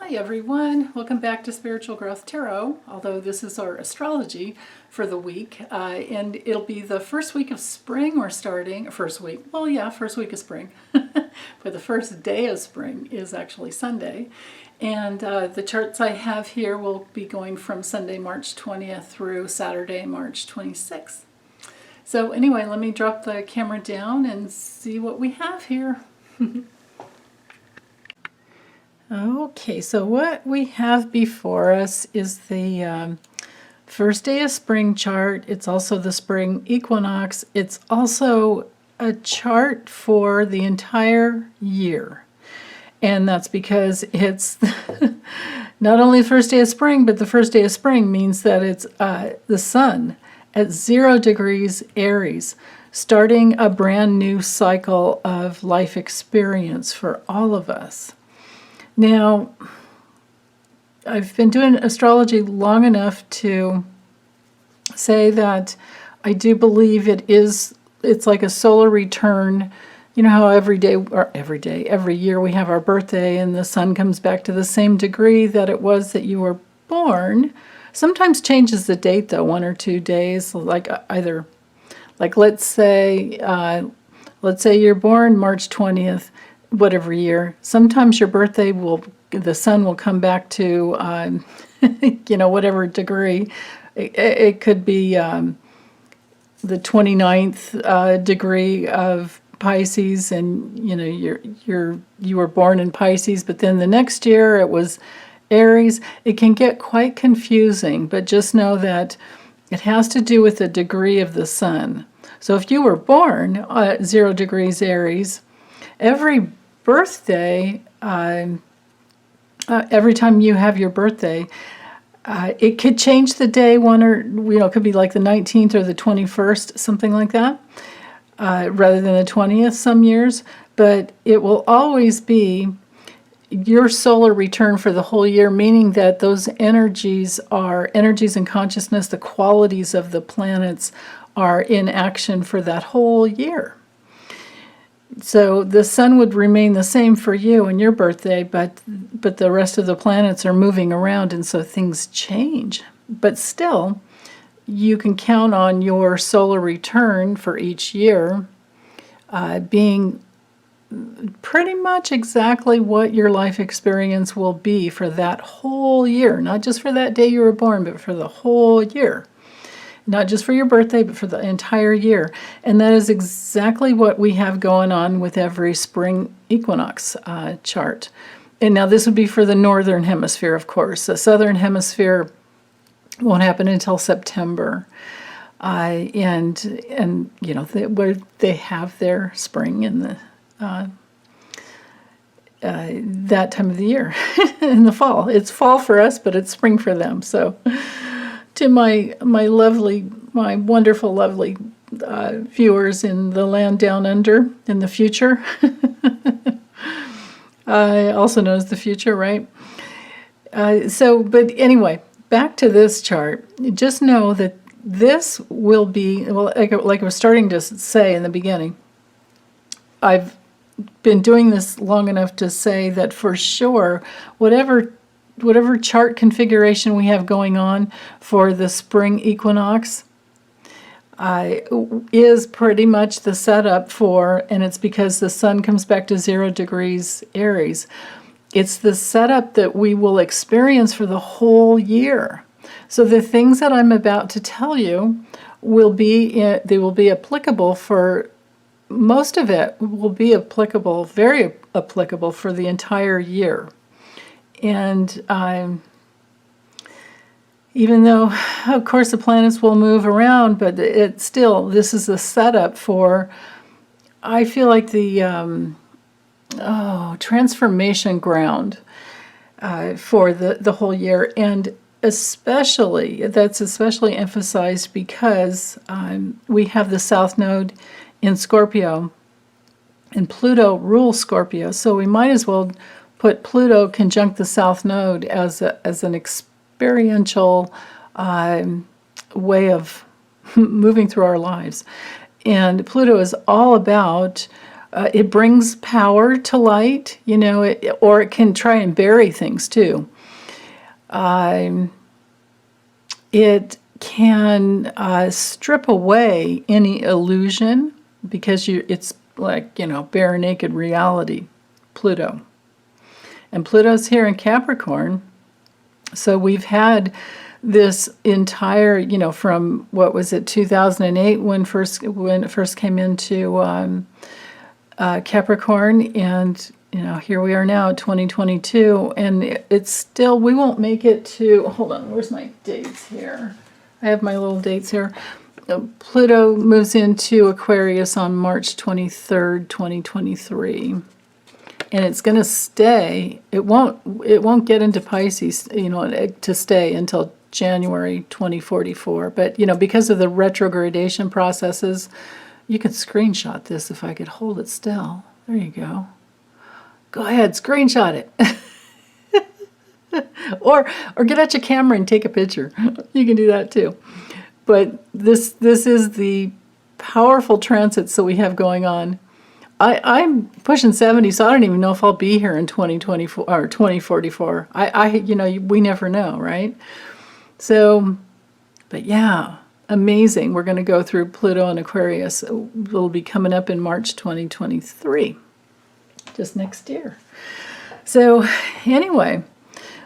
Hi everyone, welcome back to Spiritual Growth Tarot, although this is our astrology for the week, and it'll be the first week of spring we're starting, first week of spring, but the first day of spring is actually Sunday, and the charts I have here will be going from Sunday, March 20th through Saturday, March 26th. So anyway, let me drop the camera down and see what we have here. Okay, so what we have before us is the first day of spring chart. It's also the spring equinox. It's also a chart for the entire year. And that's because it's not only the first day of spring, but the first day of spring means that it's the sun at 0 degrees Aries, starting a brand new cycle of life experience for all of us. Now, I've been doing astrology long enough to say that I do believe it's like a solar return. You know how every year we have our birthday and the sun comes back to the same degree that it was that you were born. Sometimes changes the date though, 1 or 2 days, like let's say you're born March 20th. Whatever year, sometimes your birthday the sun will come back to, whatever degree. It could be the 29th degree of Pisces, and you were born in Pisces, but then the next year it was Aries. It can get quite confusing, but just know that it has to do with the degree of the sun. So if you were born at 0 degrees Aries, every birthday, every time you have your birthday, it could change the day it could be like the 19th or the 21st, something like that, rather than the 20th some years, but it will always be your solar return for the whole year, meaning that those energies and consciousness, the qualities of the planets are in action for that whole year. So the sun would remain the same for you and your birthday, but the rest of the planets are moving around, and so things change. But still, you can count on your solar return for each year being pretty much exactly what your life experience will be for that whole year. Not just for that day you were born, but for the whole year. Not just for your birthday, but for the entire year. And that is exactly what we have going on with every spring equinox chart. And now this would be for the northern hemisphere, of course. The southern hemisphere won't happen until September. Where they have their spring in the that time of the year, in the fall. It's fall for us, but it's spring for them. So to my wonderful, lovely viewers in the land down under, in the future, also known as the future, right? But anyway, back to this chart. Just know that this will be, like I was starting to say in the beginning, I've been doing this long enough to say that for sure, whatever chart configuration we have going on for the spring equinox is pretty much the setup for, and it's because the sun comes back to 0 degrees Aries. It's the setup that we will experience for the whole year. So the things that I'm about to tell you will be applicable for, most of it will be applicable, very applicable for the entire year. And even though, of course, the planets will move around, but this is a setup for, I feel like the transformation ground for the whole year. And that's especially emphasized because we have the South Node in Scorpio, and Pluto rules Scorpio, so we might as well put Pluto conjunct the South Node as an experiential way of moving through our lives. And Pluto is all about It brings power to light, or it can try and bury things too. It can strip away any illusion because it's like, bare naked reality, Pluto. And Pluto's here in Capricorn. So we've had this entire, from, what was it, 2008 when it first came into Capricorn, and here we are now, 2022, and it's still, we won't make it to, hold on, where's my dates here? I have my little dates here. Pluto moves into Aquarius on March 23rd, 2023. And it's going to stay. It won't get into Pisces, to stay until January 2044. But, because of the retrogradation processes, you can screenshot this if I could hold it still. There you go. Go ahead, screenshot it. or get out your camera and take a picture. You can do that too. But this is the powerful transits that we have going on. I'm pushing 70, so I don't even know if I'll be here in 2024 or 2044. We never know, right? So, but yeah, amazing. We're going to go through Pluto and Aquarius. It'll be coming up in March 2023, just next year. So anyway,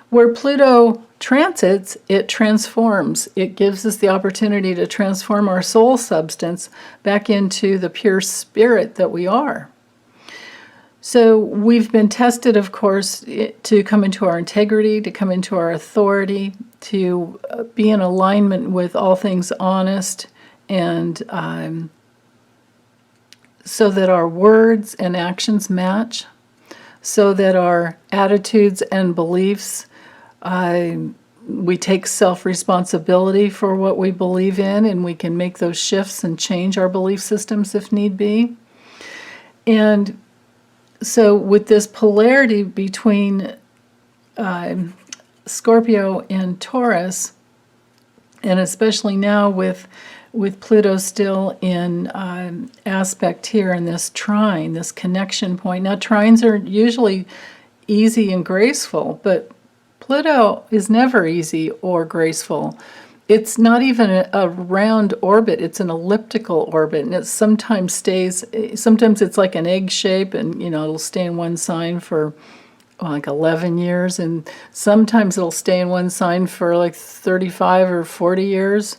where Pluto transits, it transforms. It gives us the opportunity to transform our soul substance back into the pure spirit that we are. So we've been tested, of course, to come into our integrity, to come into our authority, to be in alignment with all things honest, and so that our words and actions match, so that our attitudes and beliefs, we take self-responsibility for what we believe in, and we can make those shifts and change our belief systems if need be. And so with this polarity between Scorpio and Taurus, and especially now with Pluto still in aspect here in this trine, this connection point. Now, trines are usually easy and graceful, but Pluto is never easy or graceful. It's not even a round orbit, it's an elliptical orbit, and it sometimes it's like an egg shape, and it'll stay in one sign for like 11 years, and sometimes it'll stay in one sign for like 35 or 40 years.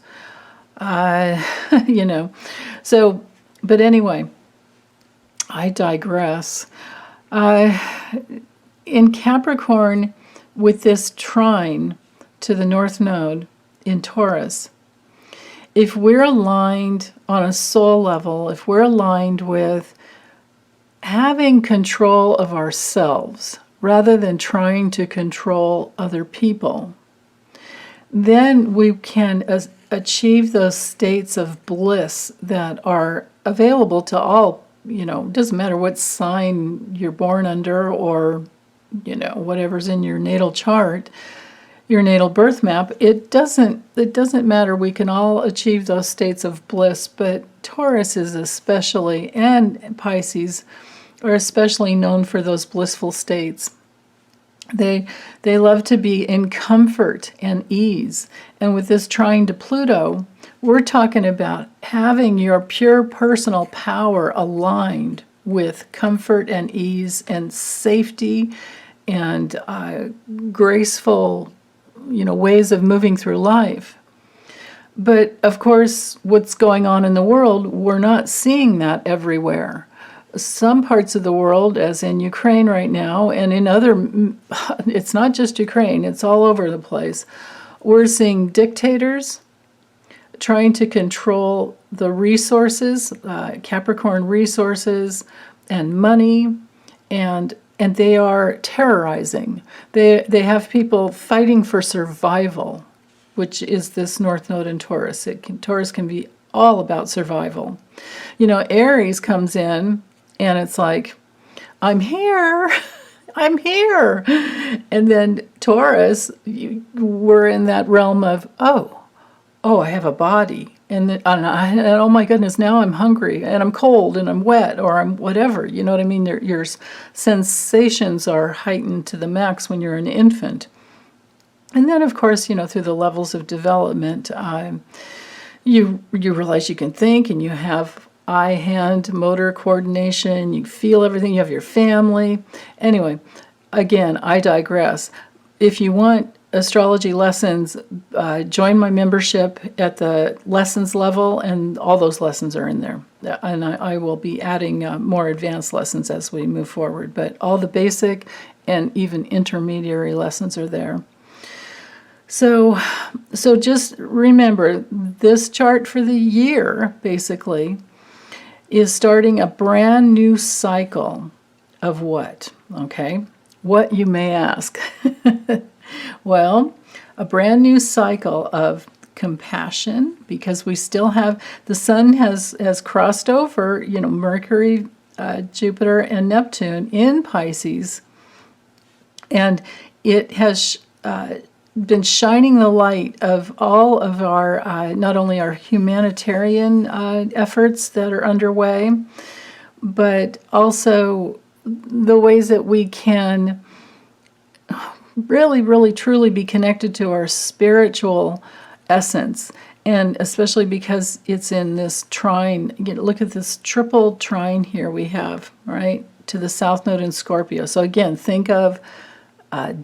So, but anyway, I digress. In Capricorn, with this trine to the North Node in Taurus, if we're aligned on a soul level, if we're aligned with having control of ourselves rather than trying to control other people, then we can achieve those states of bliss that are available to all. It doesn't matter what sign you're born under, or whatever's in your natal chart, your natal birth map. It doesn't matter. We can all achieve those states of bliss, but Taurus is especially, and Pisces are especially known for those blissful states. They love to be in comfort and ease. And with this trine to Pluto, we're talking about having your pure personal power aligned with comfort and ease and safety and graceful, ways of moving through life. But of course, what's going on in the world, we're not seeing that everywhere. Some parts of the world, as in Ukraine right now, and in it's not just Ukraine, it's all over the place. We're seeing dictators trying to control the resources, Capricorn resources and money, and they are terrorizing. They have people fighting for survival, which is this North Node in Taurus. Taurus can be all about survival. Aries comes in, and it's like, I'm here, I'm here. And then Taurus, we're in that realm of, oh, I have a body. And oh my goodness, now I'm hungry and I'm cold and I'm wet or I'm whatever. You know what I mean? Your sensations are heightened to the max when you're an infant. And then, of course, through the levels of development, you realize you can think, and you have eye-hand motor coordination. You feel everything. You have your family. Anyway, again, I digress. If you want astrology lessons, join my membership at the lessons level, and all those lessons are in there. And I will be adding more advanced lessons as we move forward. But all the basic and even intermediary lessons are there. So just remember, this chart for the year, basically, is starting a brand new cycle of what? Okay? What, you may ask? Well, a brand new cycle of compassion, because we still have, the sun has crossed over, Mercury, Jupiter, and Neptune in Pisces, and it has been shining the light of all of our, not only our humanitarian efforts that are underway, but also the ways that we can really, really, truly be connected to our spiritual essence. And especially because it's in this trine, look at this triple trine here we have, right, to the South Node in Scorpio. So again, think of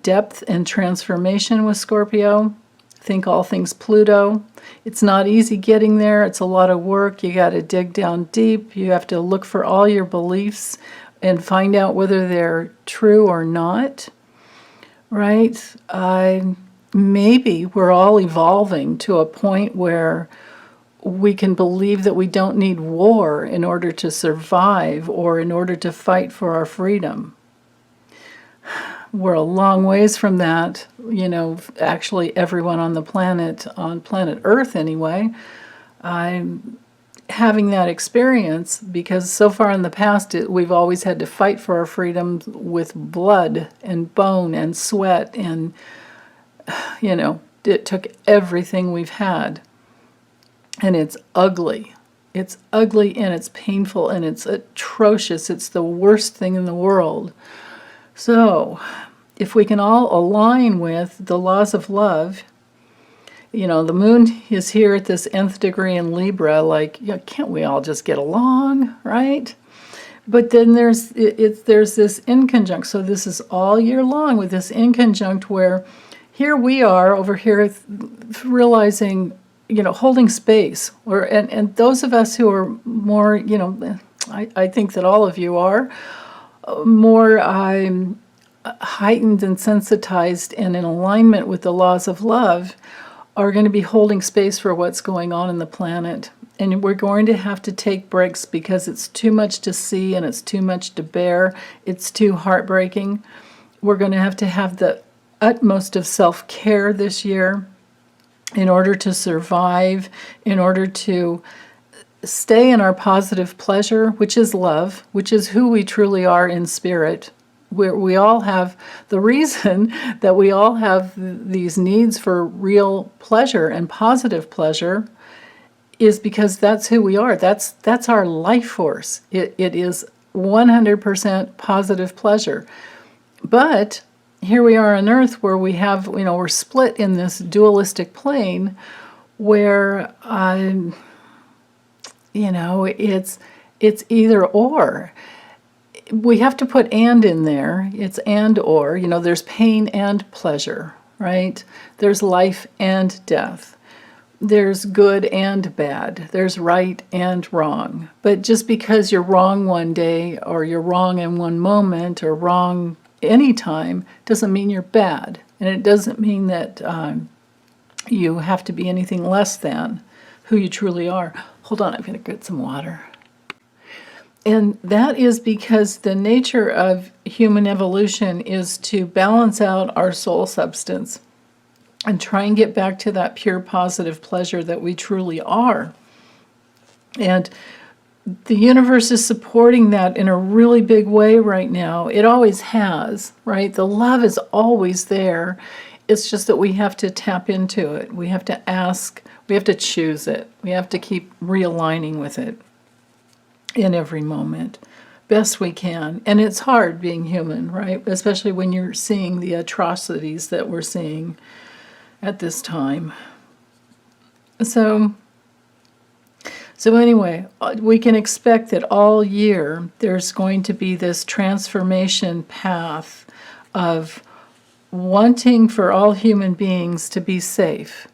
depth and transformation with Scorpio. Think all things Pluto. It's not easy getting there. It's a lot of work. You got to dig down deep. You have to look for all your beliefs and find out whether they're true or not, right? Maybe we're all evolving to a point where we can believe that we don't need war in order to survive or in order to fight for our freedom. We're a long ways from that, actually everyone on the planet, on planet Earth anyway, I'm having that experience, because so far in the past we've always had to fight for our freedom with blood and bone and sweat, and it took everything we've had, and it's ugly. It's ugly and it's painful and it's atrocious. It's the worst thing in the world. So, if we can all align with the laws of love, the moon is here at this nth degree in Libra, can't we all just get along, right? But then there's this inconjunct. So this is all year long with this inconjunct where here we are over here realizing, holding space. And those of us who are more, I think that all of you are, more heightened and sensitized and in alignment with the laws of love, are going to be holding space for what's going on in the planet. And we're going to have to take breaks because it's too much to see and it's too much to bear. It's too heartbreaking. We're going to have the utmost of self-care this year in order to survive, in order to stay in our positive pleasure, which is love, which is who we truly are in spirit. We all have, the reason that we all have these needs for real pleasure and positive pleasure is because that's who we are. That's our life force. It is 100% positive pleasure. But here we are on Earth where we have, we're split in this dualistic plane where, it's either or. We have to put and in there. It's and or. There's pain and pleasure, right? There's life and death. There's good and bad. There's right and wrong. But just because you're wrong one day, or you're wrong in one moment, or wrong anytime, doesn't mean you're bad. And it doesn't mean that you have to be anything less than who you truly are. Hold on, I'm going to get some water. And that is because the nature of human evolution is to balance out our soul substance and try and get back to that pure positive pleasure that we truly are. And the universe is supporting that in a really big way right now. It always has, right? The love is always there. It's just that we have to tap into it. We have to ask, we have to choose it. We have to keep realigning with it in every moment, best we can. And it's hard being human, right? Especially when you're seeing the atrocities that we're seeing at this time. So anyway, we can expect that all year there's going to be this transformation path of wanting for all human beings to be safe.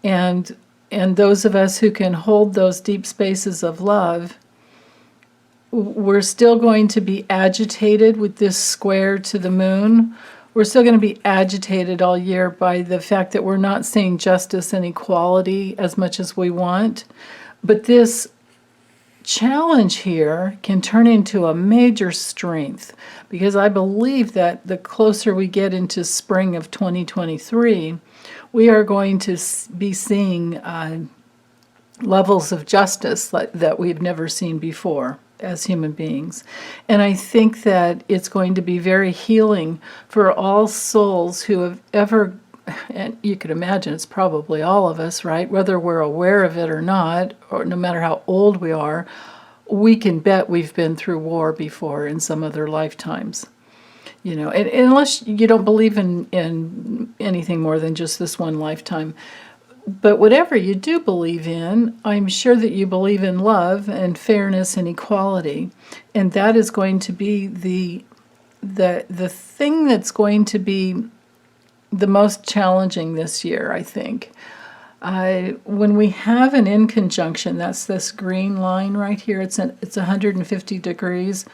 And those of us who can hold those deep spaces of love, we're still going to be agitated with this square to the moon. We're still going to be agitated all year by the fact that we're not seeing justice and equality as much as we want. But this challenge here can turn into a major strength, because I believe that the closer we get into spring of 2023, we are going to be seeing levels of justice that we've never seen before as human beings. And I think that it's going to be very healing for all souls who have ever, and you could imagine it's probably all of us, right? Whether we're aware of it or not, or no matter how old we are, we can bet we've been through war before in some other lifetimes. You know, and unless you don't believe in anything more than just this one lifetime. But whatever you do believe in, I'm sure that you believe in love and fairness and equality. And that is going to be the thing that's going to be the most challenging this year, I think. When we have an in conjunction, that's this green line right here, it's 150 degrees.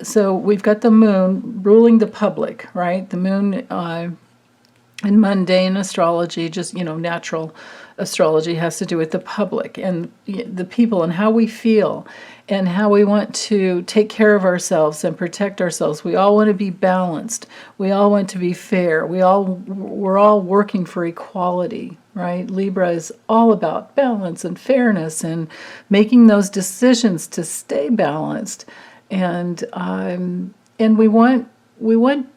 So we've got the moon ruling the public, right? The moon in mundane astrology, just, natural astrology, has to do with the public and the people and how we feel and how we want to take care of ourselves and protect ourselves. We all want to be balanced. We all want to be fair. We're all working for equality, right? Libra is all about balance and fairness and making those decisions to stay balanced. And we want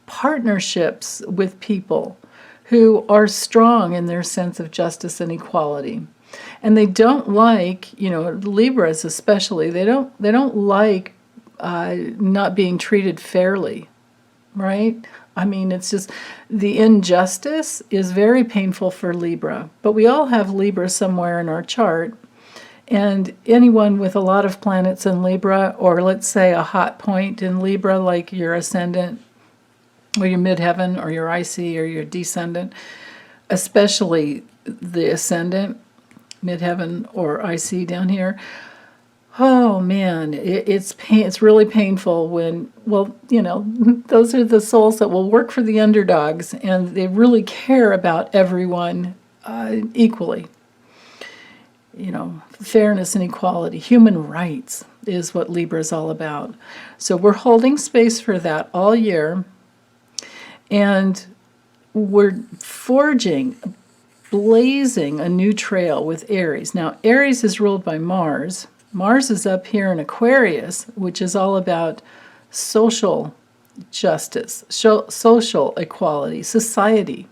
partnerships with people who are strong in their sense of justice and equality. And they don't like, Libras especially, they don't like not being treated fairly, right? I mean, it's just, the injustice is very painful for Libra, but we all have Libra somewhere in our chart. And anyone with a lot of planets in Libra, or let's say a hot point in Libra, like your ascendant, or your midheaven, or your IC, or your descendant, especially the ascendant, midheaven, or IC down here. Oh man, it's really painful when, those are the souls that will work for the underdogs, and they really care about everyone equally. Fairness and equality, human rights is what Libra is all about. So we're holding space for that all year. And we're blazing a new trail with Aries. Now, Aries is ruled by Mars. Mars is up here in Aquarius, which is all about social justice, social equality, society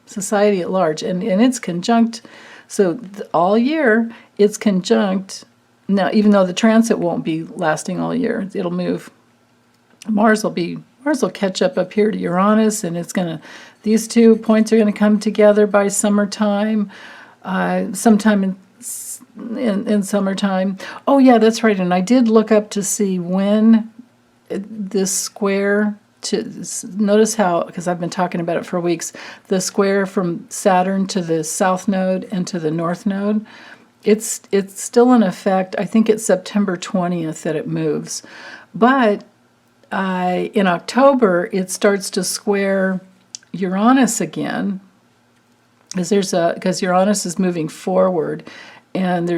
at large. And it's conjunct. So all year, it's conjunct. Now, even though the transit won't be lasting all year, it'll move. Mars will catch up here to Uranus, and these 2 points are going to come together by summertime, sometime in summertime. Oh yeah, that's right. And I did look up to see when this square, notice how, because I've been talking about it for weeks, the square from Saturn to the south node and to the north node, it's still in effect. I think it's September 20th that it moves. But in October, it starts to square Uranus again, because Uranus is moving forward, and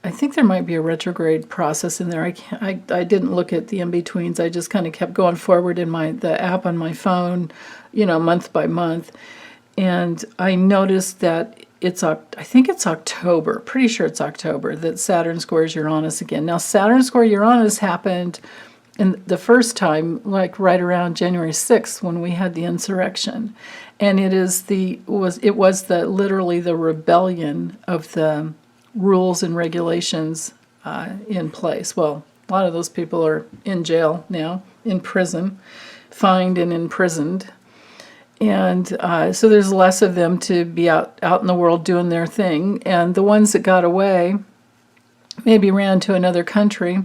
I think there might be a retrograde process in there. I didn't look at the in-betweens. I just kind of kept going forward in the app on my phone, month by month, and I noticed that I think it's October, pretty sure it's October, that Saturn squares Uranus again. Now, Saturn square Uranus happened and the first time, like right around January 6th when we had the insurrection. And it was literally the rebellion of the rules and regulations in place. Well, a lot of those people are in jail now, in prison, fined and imprisoned. And so there's less of them to be out in the world doing their thing. And the ones that got away maybe ran to another country.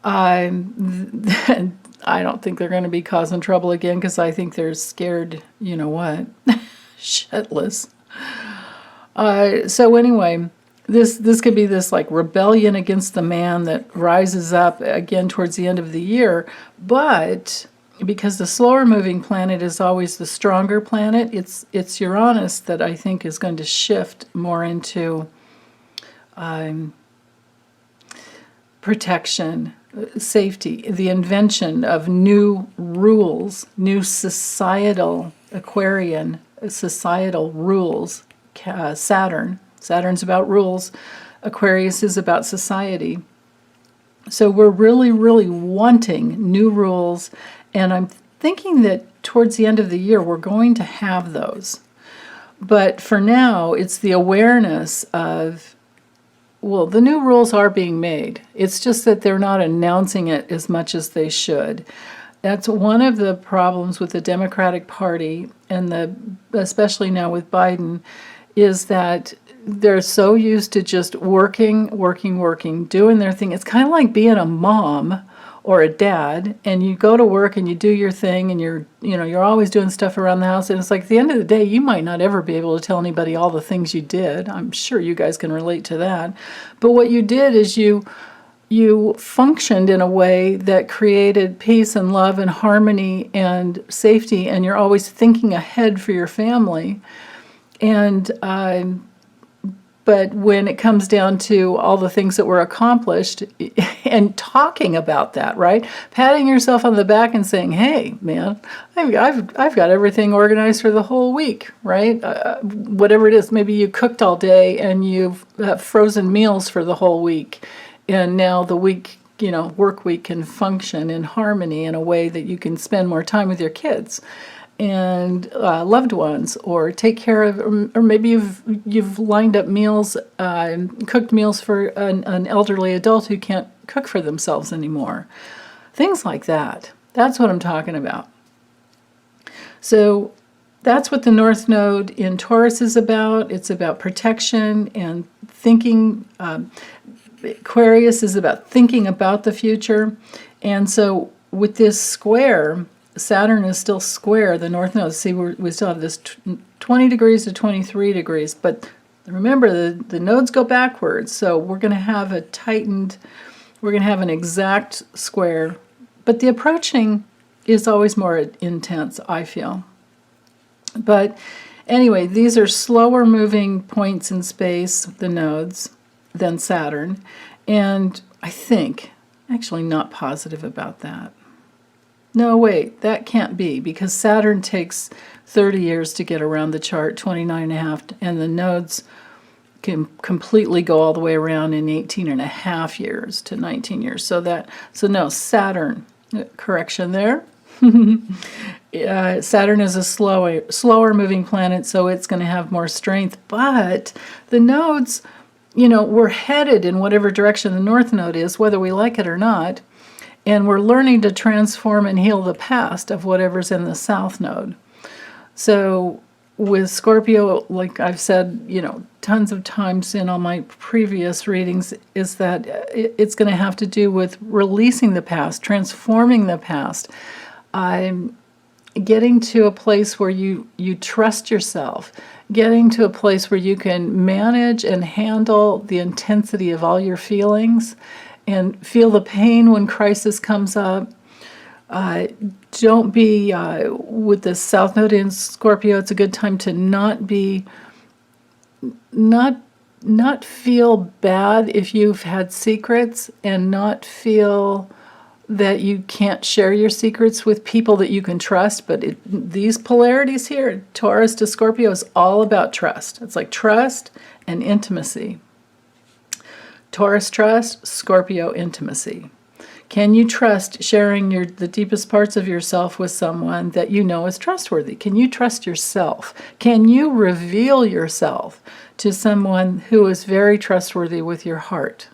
I don't think they're going to be causing trouble again, because I think they're scared, you know what, shitless. So anyway, this could be this like rebellion against the man that rises up again towards the end of the year. But because the slower moving planet is always the stronger planet, it's Uranus that I think is going to shift more into protection, safety, the invention of new rules, new societal Aquarian societal rules. Saturn's about rules. Aquarius is about society. So we're really, really wanting new rules, and I'm thinking that towards the end of the year we're going to have those. But for now, it's the awareness of, well, the new rules are being made. It's just that they're not announcing it as much as they should. That's one of the problems with the Democratic Party, and especially now with Biden, is that they're so used to just working, doing their thing. It's kind of like being a mom or a dad, and you go to work and you do your thing, and you're always doing stuff around the house, and it's like at the end of the day you might not ever be able to tell anybody all the things you did. I'm sure you guys can relate to that. But what you did is you functioned in a way that created peace and love and harmony and safety, and you're always thinking ahead for your family. And but when it comes down to all the things that were accomplished and talking about that, right? Patting yourself on the back and saying, hey, man, I've got everything organized for the whole week, right? Whatever it is, maybe you cooked all day and you've frozen meals for the whole week. And now the week, work week can function in harmony in a way that you can spend more time with your kids and loved ones, or take care of, or maybe you've lined up meals, cooked meals for an elderly adult who can't cook for themselves anymore. Things like that. That's what I'm talking about. So that's what the North Node in Taurus is about. It's about protection and thinking. Aquarius is about thinking about the future. And so with this square, Saturn is still square, the North Node. See, we still have this 20 degrees to 23 degrees. But remember, the nodes go backwards. So we're going to have we're going to have an exact square. But the approaching is always more intense, I feel. But anyway, these are slower moving points in space, the nodes, than Saturn. And I think, actually not positive about that. No, wait, that can't be, because Saturn takes 30 years to get around the chart, 29 and a half, and the nodes can completely go all the way around in 18 and a half years to 19 years. So no, Saturn, correction there. Saturn is a slower moving planet, so it's going to have more strength. But the nodes, we're headed in whatever direction the North Node is, whether we like it or not. And we're learning to transform and heal the past of whatever's in the South Node. So with Scorpio, like I've said, tons of times in all my previous readings, is that it's going to have to do with releasing the past, transforming the past. I'm getting to a place where you trust yourself, getting to a place where you can manage and handle the intensity of all your feelings and feel the pain when crisis comes up. Don't be, with the South Node in Scorpio, it's a good time to not feel bad if you've had secrets, and not feel that you can't share your secrets with people that you can trust. But these polarities here, Taurus to Scorpio, is all about trust. It's like trust and intimacy. Taurus trust, Scorpio intimacy. Can you trust sharing the deepest parts of yourself with someone that you know is trustworthy? Can you trust yourself? Can you reveal yourself to someone who is very trustworthy with your heart,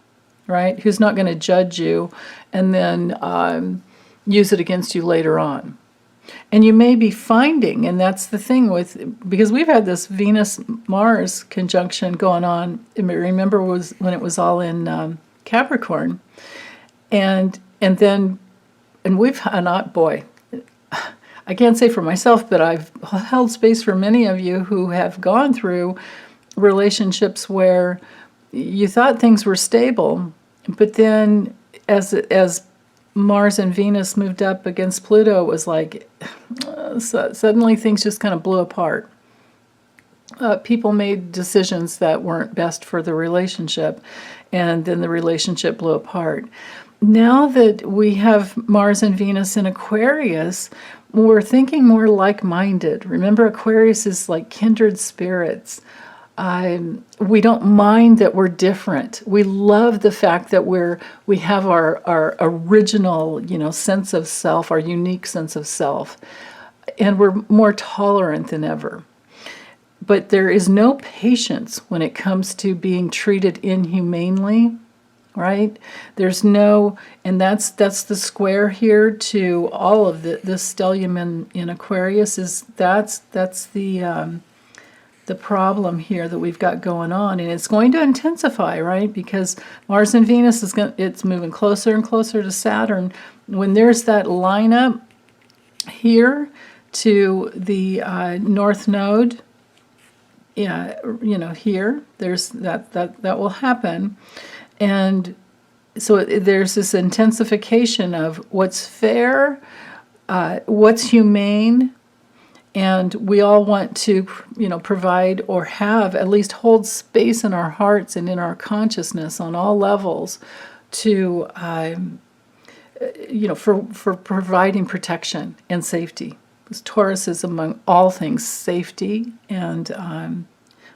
right? Who's not going to judge you and then use it against you later on. And you may be finding, and that's the thing because we've had this Venus-Mars conjunction going on. Remember when it was all in Capricorn, and we've not boy, I can't say for myself, but I've held space for many of you who have gone through relationships where you thought things were stable, but then as Mars and Venus moved up against Pluto, it was like suddenly things just kind of blew apart. People made decisions that weren't best for the relationship, and then the relationship blew apart. Now that we have Mars and Venus in Aquarius, we're thinking more like-minded. Remember, Aquarius is like kindred spirits. We don't mind that we're different. We love the fact that we have our original, sense of self, our unique sense of self, and we're more tolerant than ever. But there is no patience when it comes to being treated inhumanely, right? There's no, and that's the square here to all of the stellium in Aquarius that's the problem here that we've got going on, and it's going to intensify, right? Because Mars and Venus it's moving closer and closer to Saturn. When there's that lineup here to the North Node, here there's that will happen, and so there's this intensification of what's fair, what's humane. And we all want to, provide or have, at least hold space in our hearts and in our consciousness on all levels to, for providing protection and safety. Because Taurus is, among all things, safety and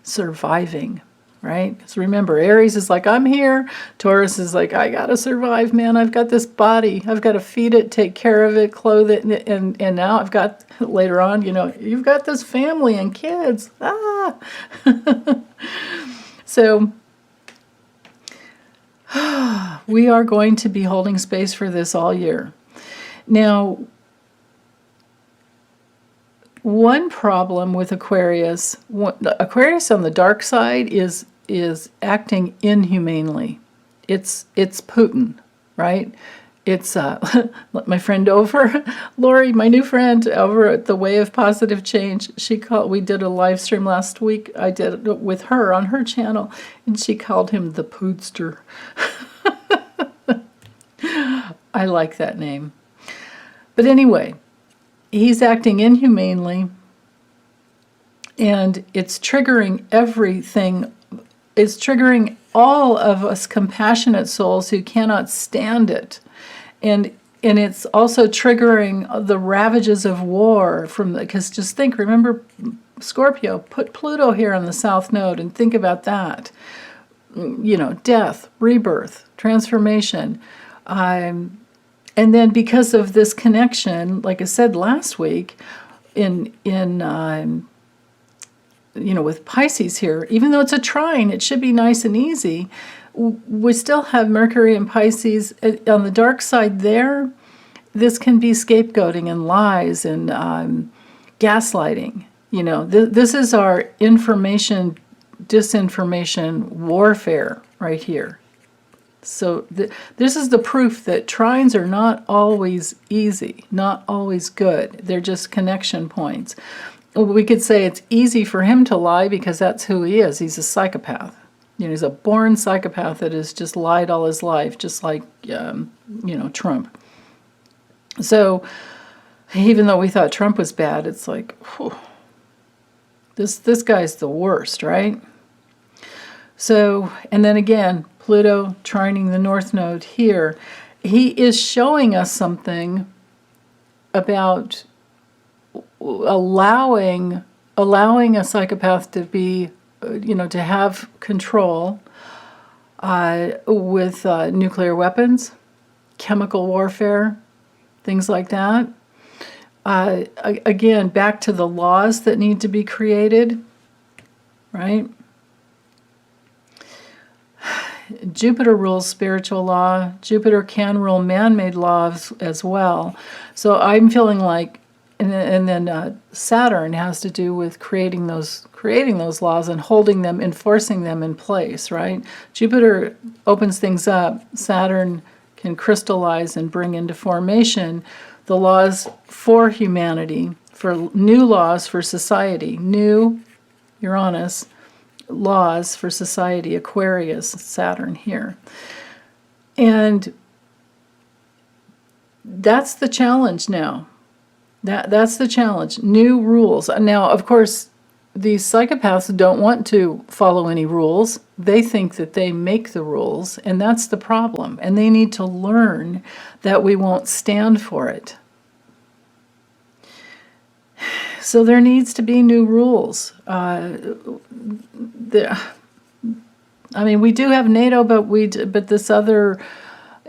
surviving, right? Because remember, Aries is like, I'm here. Taurus is like, I got to survive, man. I've got this body. I've got to feed it, take care of it, clothe it. And now I've got, later on, you've got this family and kids. So we are going to be holding space for this all year. Now, one problem with Aquarius on the dark side is acting inhumanely. It's Putin, right? It's my friend over, Lori, my new friend over at the Way of Positive Change. We did a live stream last week. I did it with her on her channel, and she called him the Poodster. I like that name. But anyway, he's acting inhumanely, and it's triggering everything. It's triggering all of us compassionate souls who cannot stand it. And it's also triggering the ravages of war because just think, remember, Scorpio, put Pluto here on the South Node and think about that. Death, rebirth, transformation. And then because of this connection, like I said last week, with Pisces here, even though it's a trine, it should be nice and easy. We still have Mercury and Pisces on the dark side there. This can be scapegoating and lies and gaslighting. This is our disinformation warfare right here. So this is the proof that trines are not always easy, not always good. They're just connection points. We could say it's easy for him to lie because that's who he is. He's a psychopath. He's a born psychopath that has just lied all his life, just like, Trump. So even though we thought Trump was bad, it's like, whew, this guy's the worst, right? So, and then again, Pluto trining the North Node here. He is showing us something about allowing a psychopath to be, to have control with nuclear weapons, chemical warfare, things like that. Again, back to the laws that need to be created, right? Jupiter rules spiritual law. Jupiter can rule man-made laws as well. So I'm feeling like, and then Saturn has to do with creating those laws and holding them, enforcing them in place, right? Jupiter opens things up. Saturn can crystallize and bring into formation the laws for humanity, for new laws for society, new Uranus laws for society, Aquarius, Saturn here. And that's the challenge now. That's the challenge. New rules. Now, of course, these psychopaths don't want to follow any rules. They think that they make the rules, and that's the problem. And they need to learn that we won't stand for it. So there needs to be new rules. We do have NATO, but this other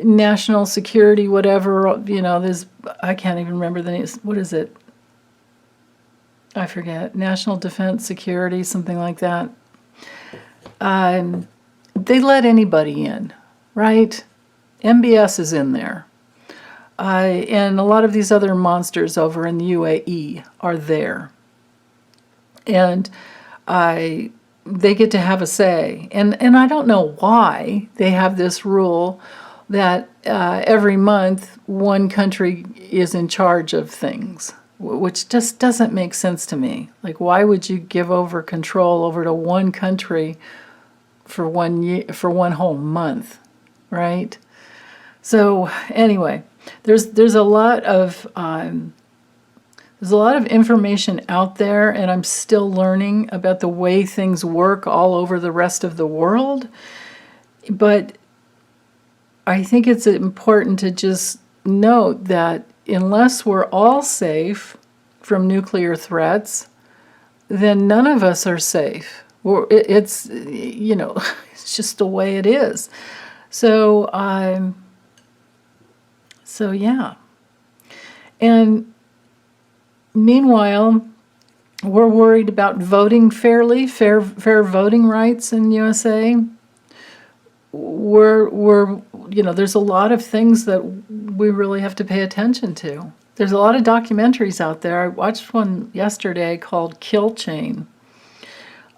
national security, whatever, there's, I can't even remember the name. What is it? I forget. National Defense Security, something like that. They let anybody in, right? MBS is in there. And a lot of these other monsters over in the UAE are there. And they get to have a say. And I don't know why they have this rule that every month one country is in charge of things, which just doesn't make sense to me. Like, why would you give over control over to one country for 1 year, for one whole month, right? So anyway, there's a lot of information out there, and I'm still learning about the way things work all over the rest of the world. But I think it's important to just note that unless we're all safe from nuclear threats, then none of us are safe. It's it's just the way it is. So yeah. And meanwhile, we're worried about voting fairly, fair voting rights in USA. There's a lot of things that we really have to pay attention to. There's a lot of documentaries out there. I watched one yesterday called Kill Chain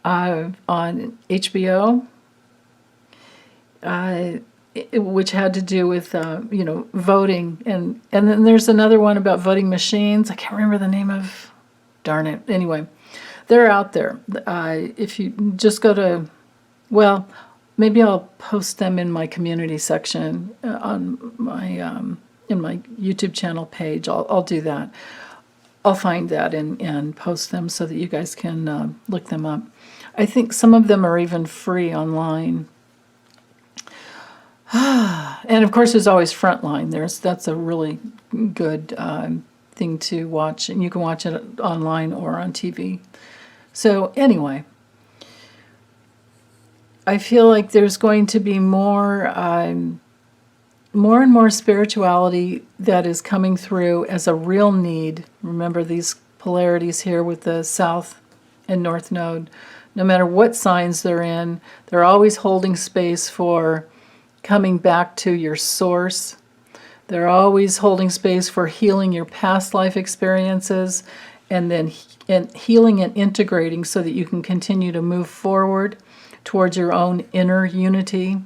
on HBO, which had to do with voting, and then there's another one about voting machines. I can't remember the name of. Darn it. Anyway, they're out there. If you just go to, maybe I'll post them in my community section on my in my YouTube channel page. I'll do that. I'll find that and post them so that you guys can look them up. I think some of them are even free online. And of course, there's always Frontline. That's a really good thing to watch, and you can watch it online or on TV. So anyway, I feel like there's going to be more and more spirituality that is coming through as a real need. Remember these polarities here with the South and North Node. No matter what signs they're in, they're always holding space for coming back to your source. They're always holding space for healing your past life experiences and then healing and integrating so that you can continue to move forward towards your own inner unity,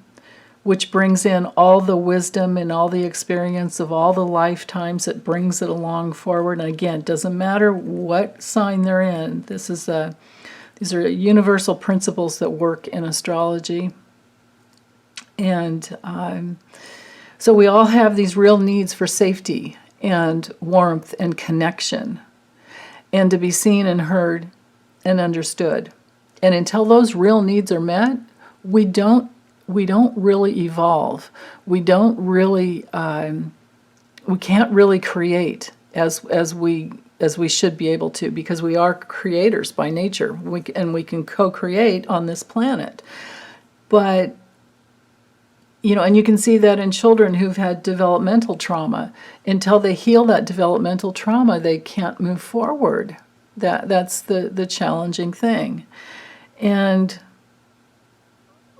which brings in all the wisdom and all the experience of all the lifetimes that brings it along forward. And again, it doesn't matter what sign they're in. These are universal principles that work in astrology. And so we all have these real needs for safety and warmth and connection, and to be seen and heard and understood. And until those real needs are met, we don't really evolve. We don't really we can't really create as we should be able to, because we are creators by nature. We can co-create on this planet. But and you can see that in children who've had developmental trauma. Until they heal that developmental trauma, they can't move forward. That's the challenging thing. And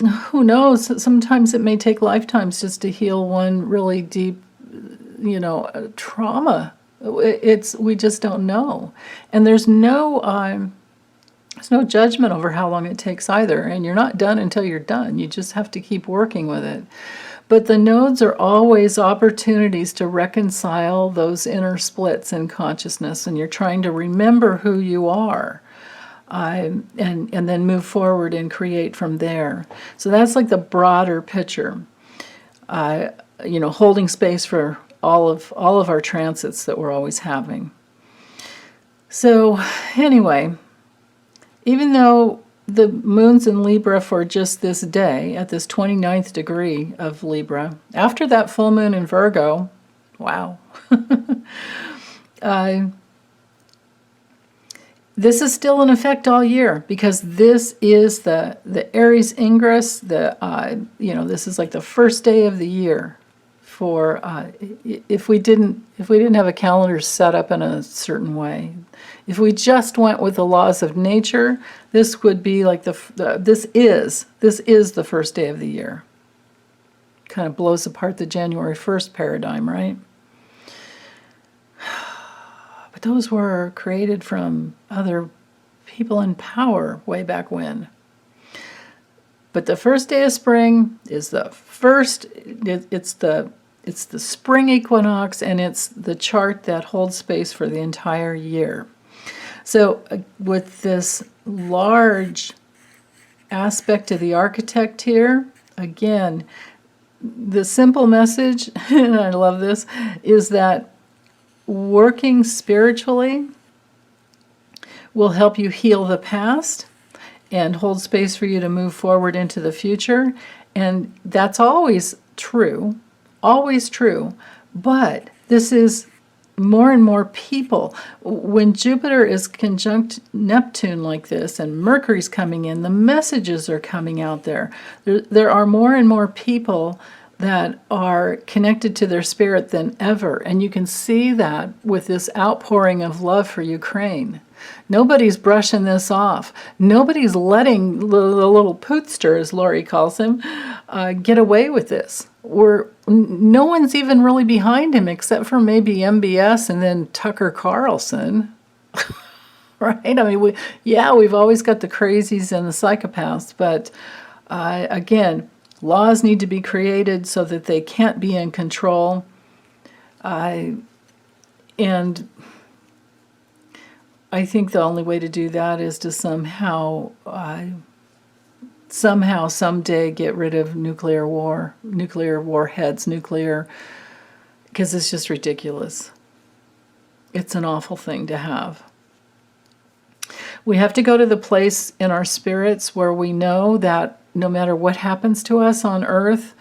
who knows, sometimes it may take lifetimes just to heal one really deep, trauma. We just don't know. And there's no judgment over how long it takes either, and you're not done until you're done. You just have to keep working with it. But the nodes are always opportunities to reconcile those inner splits in consciousness, and you're trying to remember who you are, and then move forward and create from there. So that's like the broader picture. Holding space for all of our transits that we're always having. So anyway, even though the moon's in Libra for just this day, at this 29th degree of Libra, after that full moon in Virgo, wow, this is still in effect all year, because this is the Aries Ingress. This is like the first day of the year. For if we didn't have a calendar set up in a certain way, if we just went with the laws of nature, this would be like this is the first day of the year. Kind of blows apart the January 1st paradigm, right? But those were created from other people in power way back when. But the first day of spring is the first. It's the spring equinox, and it's the chart that holds space for the entire year. So with this large aspect of the architect here, again, the simple message, and I love this, is that working spiritually will help you heal the past and hold space for you to move forward into the future. And that's always true, but this is more and more people. When Jupiter is conjunct Neptune like this and Mercury's coming in, the messages are coming out there. There are more and more people that are connected to their spirit than ever. And you can see that with this outpouring of love for Ukraine. Nobody's brushing this off. Nobody's letting the little pootster, as Lori calls him, get away with this. No one's even really behind him except for maybe MBS and then Tucker Carlson. Right? I mean, we've always got the crazies and the psychopaths, but again, laws need to be created so that they can't be in control. And I think the only way to do that is to somehow, someday get rid of nuclear warheads, because it's just ridiculous. It's an awful thing to have. We have to go to the place in our spirits where we know that no matter what happens to us on earth,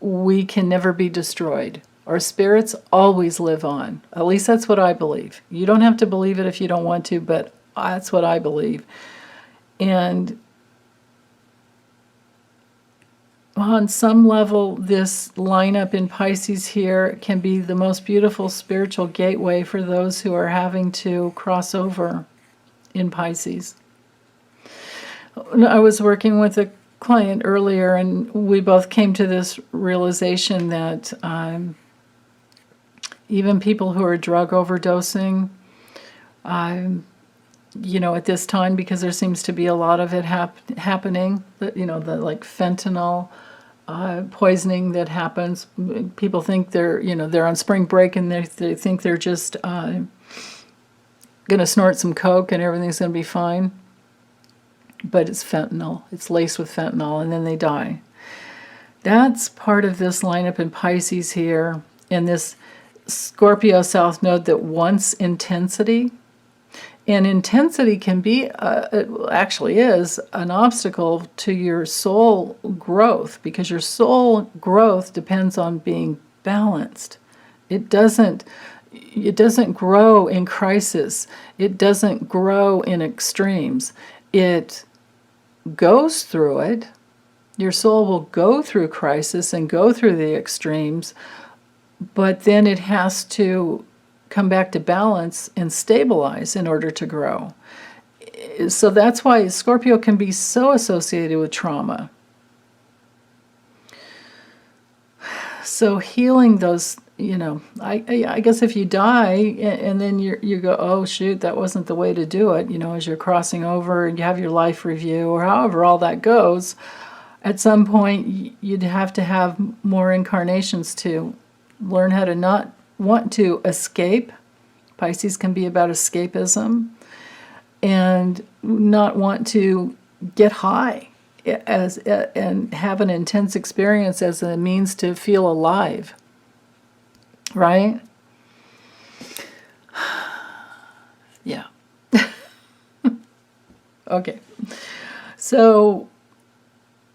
we can never be destroyed. Our spirits always live on. At least that's what I believe. You don't have to believe it if you don't want to, but that's what I believe. And on some level, this lineup in Pisces here can be the most beautiful spiritual gateway for those who are having to cross over in Pisces. I was working with a client earlier, and we both came to this realization that even people who are drug overdosing, at this time, because there seems to be a lot of it happening, the like fentanyl poisoning that happens. People think they're on spring break, and they think they're just going to snort some coke and everything's going to be fine. But it's fentanyl. It's laced with fentanyl, and then they die. That's part of this lineup in Pisces here, and this Scorpio South Node that wants intensity. And intensity can be, it actually is, an obstacle to your soul growth, because your soul growth depends on being balanced. It doesn't grow in crisis. It doesn't grow in extremes. It goes through it, Your soul will go through crisis and go through the extremes, but then it has to come back to balance and stabilize in order to grow. So that's why Scorpio can be so associated with trauma. So healing those, I guess if you die and then you go, oh shoot, that wasn't the way to do it, as you're crossing over and you have your life review or however all that goes, at some point you'd have to have more incarnations to learn how to not want to escape. Pisces can be about escapism, and not want to get high and have an intense experience as a means to feel alive, right? Yeah. Okay. So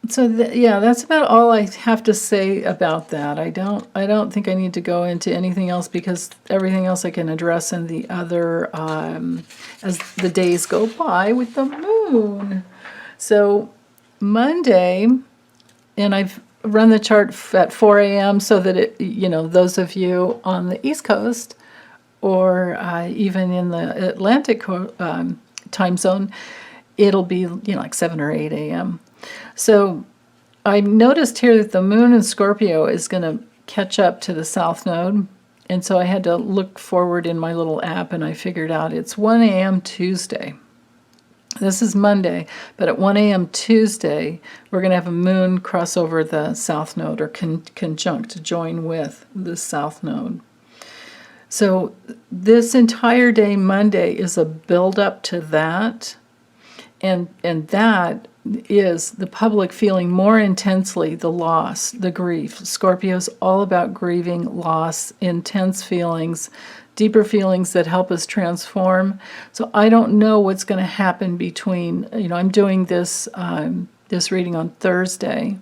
that's about all I have to say about that. I don't think I need to go into anything else because everything else I can address in the other as the days go by with the moon. So Monday, and I've run the chart at 4 a.m. so that it, those of you on the East Coast or even in the Atlantic time zone, it'll be like 7 or 8 a.m. So I noticed here that the moon in Scorpio is going to catch up to the south node. And so I had to look forward in my little app and I figured out it's 1 a.m. Tuesday. This is Monday, but at 1 a.m. Tuesday, we're going to have a moon cross over the south node or conjunct, join with the south node. So this entire day, Monday, is a build up to that. And that is the public feeling more intensely the loss, the grief. Scorpio's all about grieving, loss, intense feelings, deeper feelings that help us transform. So I don't know what's going to happen between, I'm doing this this reading on Thursday,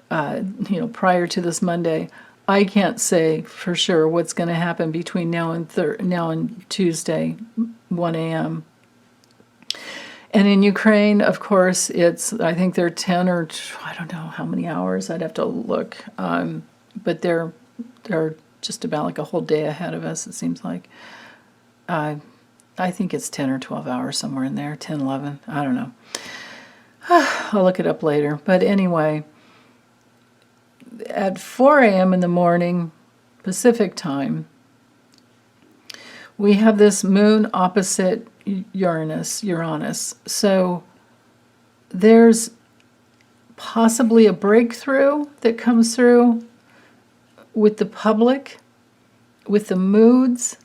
prior to this Monday. I can't say for sure what's going to happen between now and Tuesday, 1 a.m. And in Ukraine, of course, I think they're 10 or I don't know how many hours. I'd have to look. But they're just about like a whole day ahead of us, it seems like. I think it's 10 or 12 hours, somewhere in there, 10, 11, I don't know. I'll look it up later. But anyway, at 4 a.m. in the morning, Pacific time, we have this moon opposite Uranus. So there's possibly a breakthrough that comes through with the public, with the moods.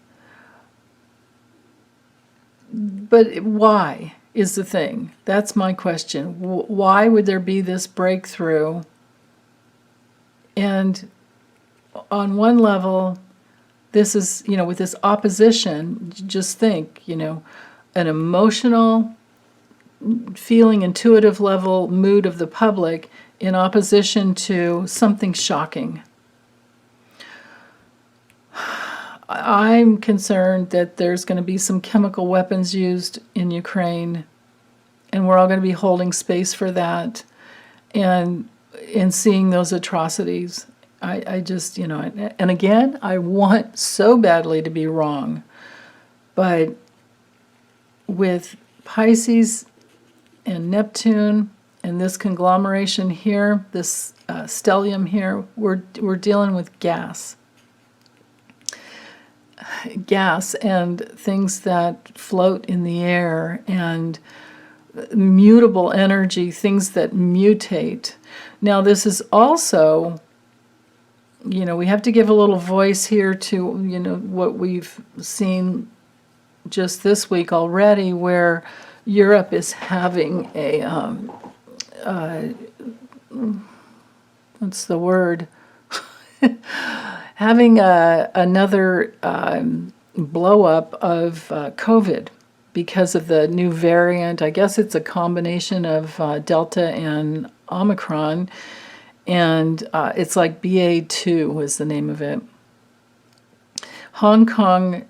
But why is the thing? That's my question. Why would there be this breakthrough? And on one level, this is, with this opposition, just think, an emotional, feeling, intuitive level mood of the public in opposition to something shocking. I'm concerned that there's going to be some chemical weapons used in Ukraine, and we're all going to be holding space for that and seeing those atrocities. I just, and again, I want so badly to be wrong, but with Pisces and Neptune and this conglomeration here, this stellium here, we're dealing with gas and things that float in the air and mutable energy, things that mutate. Now, this is also, we have to give a little voice here to, what we've seen just this week already, where Europe is having a, what's the word? Having another blow up of COVID because of the new variant. I guess it's a combination of Delta and Omicron, and it's like BA2 was the name of it. Hong Kong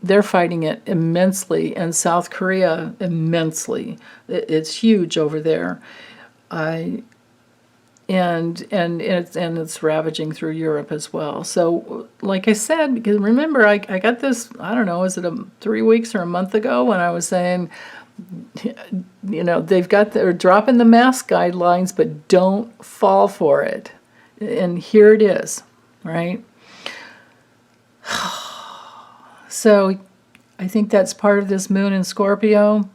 they're fighting it immensely, and South Korea immensely. It's huge over there. it's ravaging through Europe as well. So, like I said, because remember, I got this, I don't know, is it 3 weeks or a month ago when I was saying, they're dropping the mask guidelines, but don't fall for it. And here it is, right? So I think that's part of this moon in Scorpio.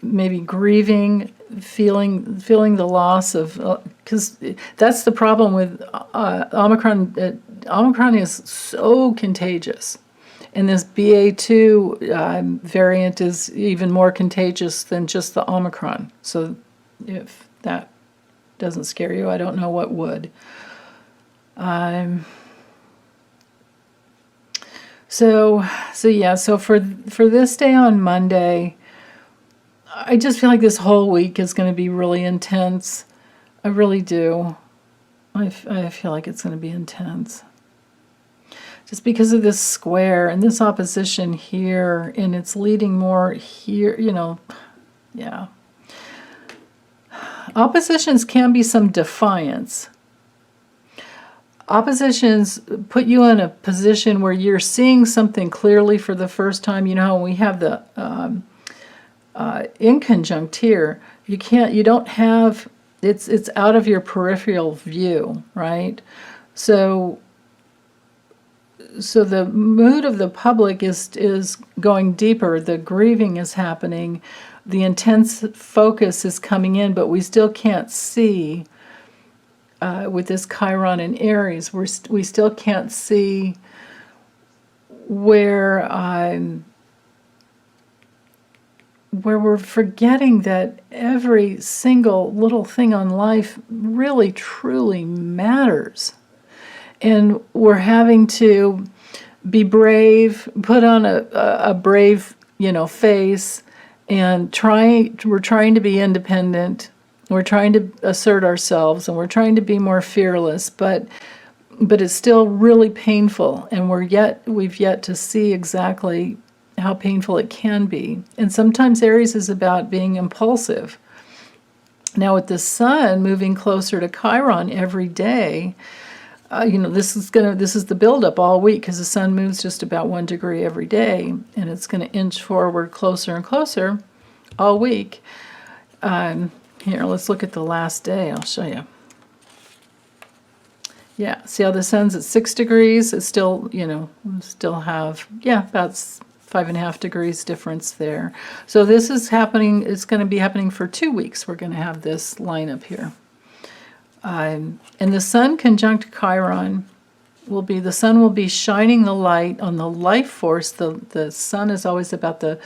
Maybe grieving, feeling the loss of, because that's the problem with Omicron. Omicron is so contagious, and this BA2 variant is even more contagious than just the Omicron. So if that doesn't scare you, I don't know what would. So for this day on Monday, I just feel like this whole week is going to be really intense. I really do. I feel like it's going to be intense. Just because of this square and this opposition here, and it's leading more here, yeah. Oppositions can be some defiance. Oppositions put you in a position where you're seeing something clearly for the first time. You know how we have the inconjunct here, you don't have, it's out of your peripheral view, right? So the mood of the public is going deeper, the grieving is happening, the intense focus is coming in, but we still can't see, with this Chiron in Aries, we still can't see where we're forgetting that every single little thing on life really truly matters. And we're having to be brave, put on a brave, face, and we're trying to be independent. We're trying to assert ourselves, and we're trying to be more fearless, but it's still really painful, and we've yet to see exactly how painful it can be. And sometimes Aries is about being impulsive. Now with the sun moving closer to Chiron every day, this is the buildup all week, because the sun moves just about 1 degree every day, and it's going to inch forward closer and closer all week. Here, let's look at the last day. I'll show you. Yeah, see how the sun's at 6 degrees? It's still, still have, about 5.5 degrees difference there. So this is happening, it's going to be happening for 2 weeks. We're going to have this lineup here. And the sun conjunct Chiron the sun will be shining the light on the life force. The sun is always about the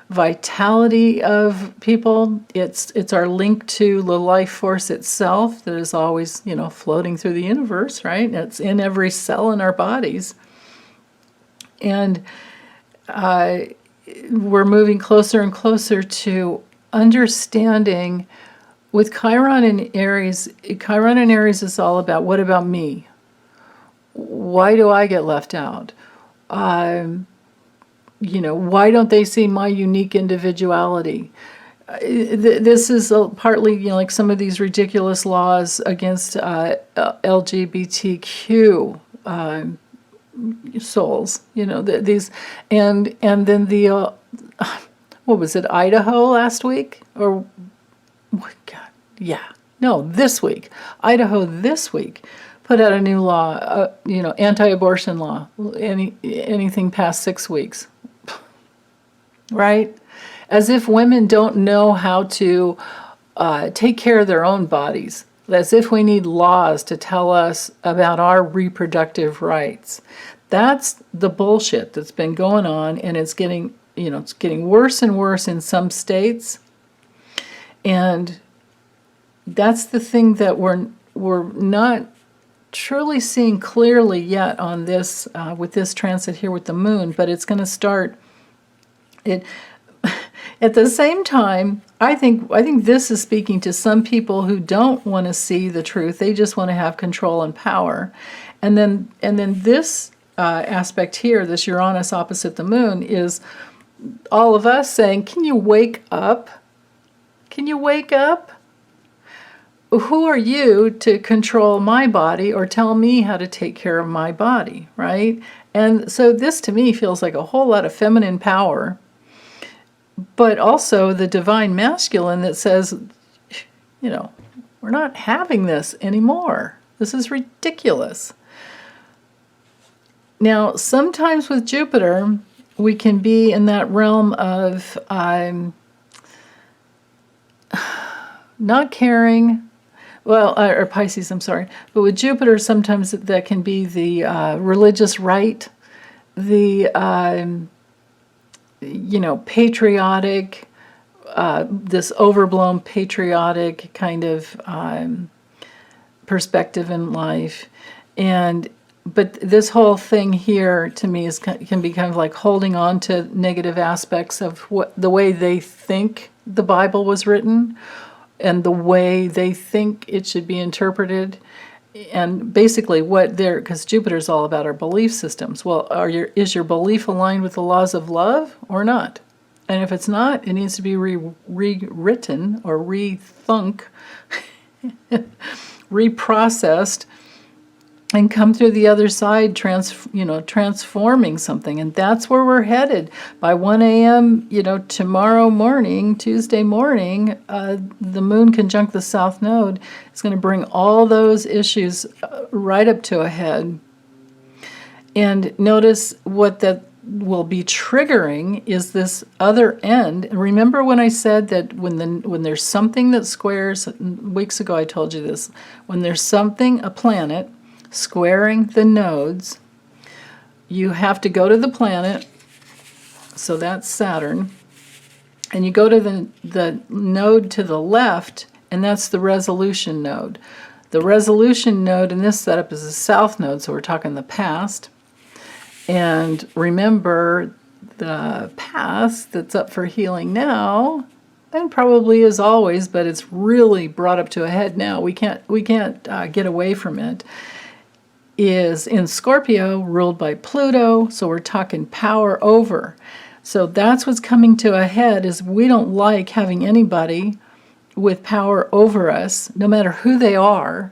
vitality of people. It's our link to the life force itself that is always, floating through the universe, right? It's in every cell in our bodies. And we're moving closer and closer to understanding. With Chiron in Aries is all about, what about me? Why do I get left out? Why don't they see my unique individuality? This is partly, like some of these ridiculous laws against LGBTQ souls. These, and then the what was it, Idaho last week, or what? God, yeah, no, this week, Idaho this week put out a new law, anti-abortion law, anything past 6 weeks. Right? As if women don't know how to take care of their own bodies. As if we need laws to tell us about our reproductive rights. That's the bullshit that's been going on, and it's getting worse and worse in some states. And that's the thing that we're not truly seeing clearly yet on this with this transit here with the moon, but it's going to start. At the same time, I think this is speaking to some people who don't want to see the truth. They just want to have control and power. And then this aspect here, this Uranus opposite the moon, is all of us saying, can you wake up? Can you wake up? who are you to control my body or tell me how to take care of my body, right? And so this to me feels like a whole lot of feminine power, but also the divine masculine that says, we're not having this anymore. This is ridiculous. Now, sometimes with Jupiter, we can be in that realm of not caring. Well, or Pisces, I'm sorry. But with Jupiter, sometimes that can be the religious right, the, patriotic, this overblown patriotic kind of perspective in life. But this whole thing here, to me, can be kind of like holding on to negative aspects of the way they think the Bible was written, and the way they think it should be interpreted, and basically because Jupiter's all about our belief systems. Well, is your belief aligned with the laws of love or not? And if it's not, it needs to be rewritten or rethunk, reprocessed, and come through the other side, transforming something. And that's where we're headed. By 1 a.m., tomorrow morning, Tuesday morning, the moon conjunct the south node is going to bring all those issues right up to a head. And notice what that will be triggering is this other end. Remember when I said that when there's something that squares, weeks ago I told you this, when there's a planet, squaring the nodes, you have to go to the planet, so that's Saturn, and you go to the node to the left, and that's the resolution node. The resolution node in this setup is the south node, so we're talking the past. And remember, the past that's up for healing now, and probably is always, but it's really brought up to a head now. We can't get away from it. Is in Scorpio, ruled by Pluto, so we're talking power over. So that's what's coming to a head, is we don't like having anybody with power over us, no matter who they are.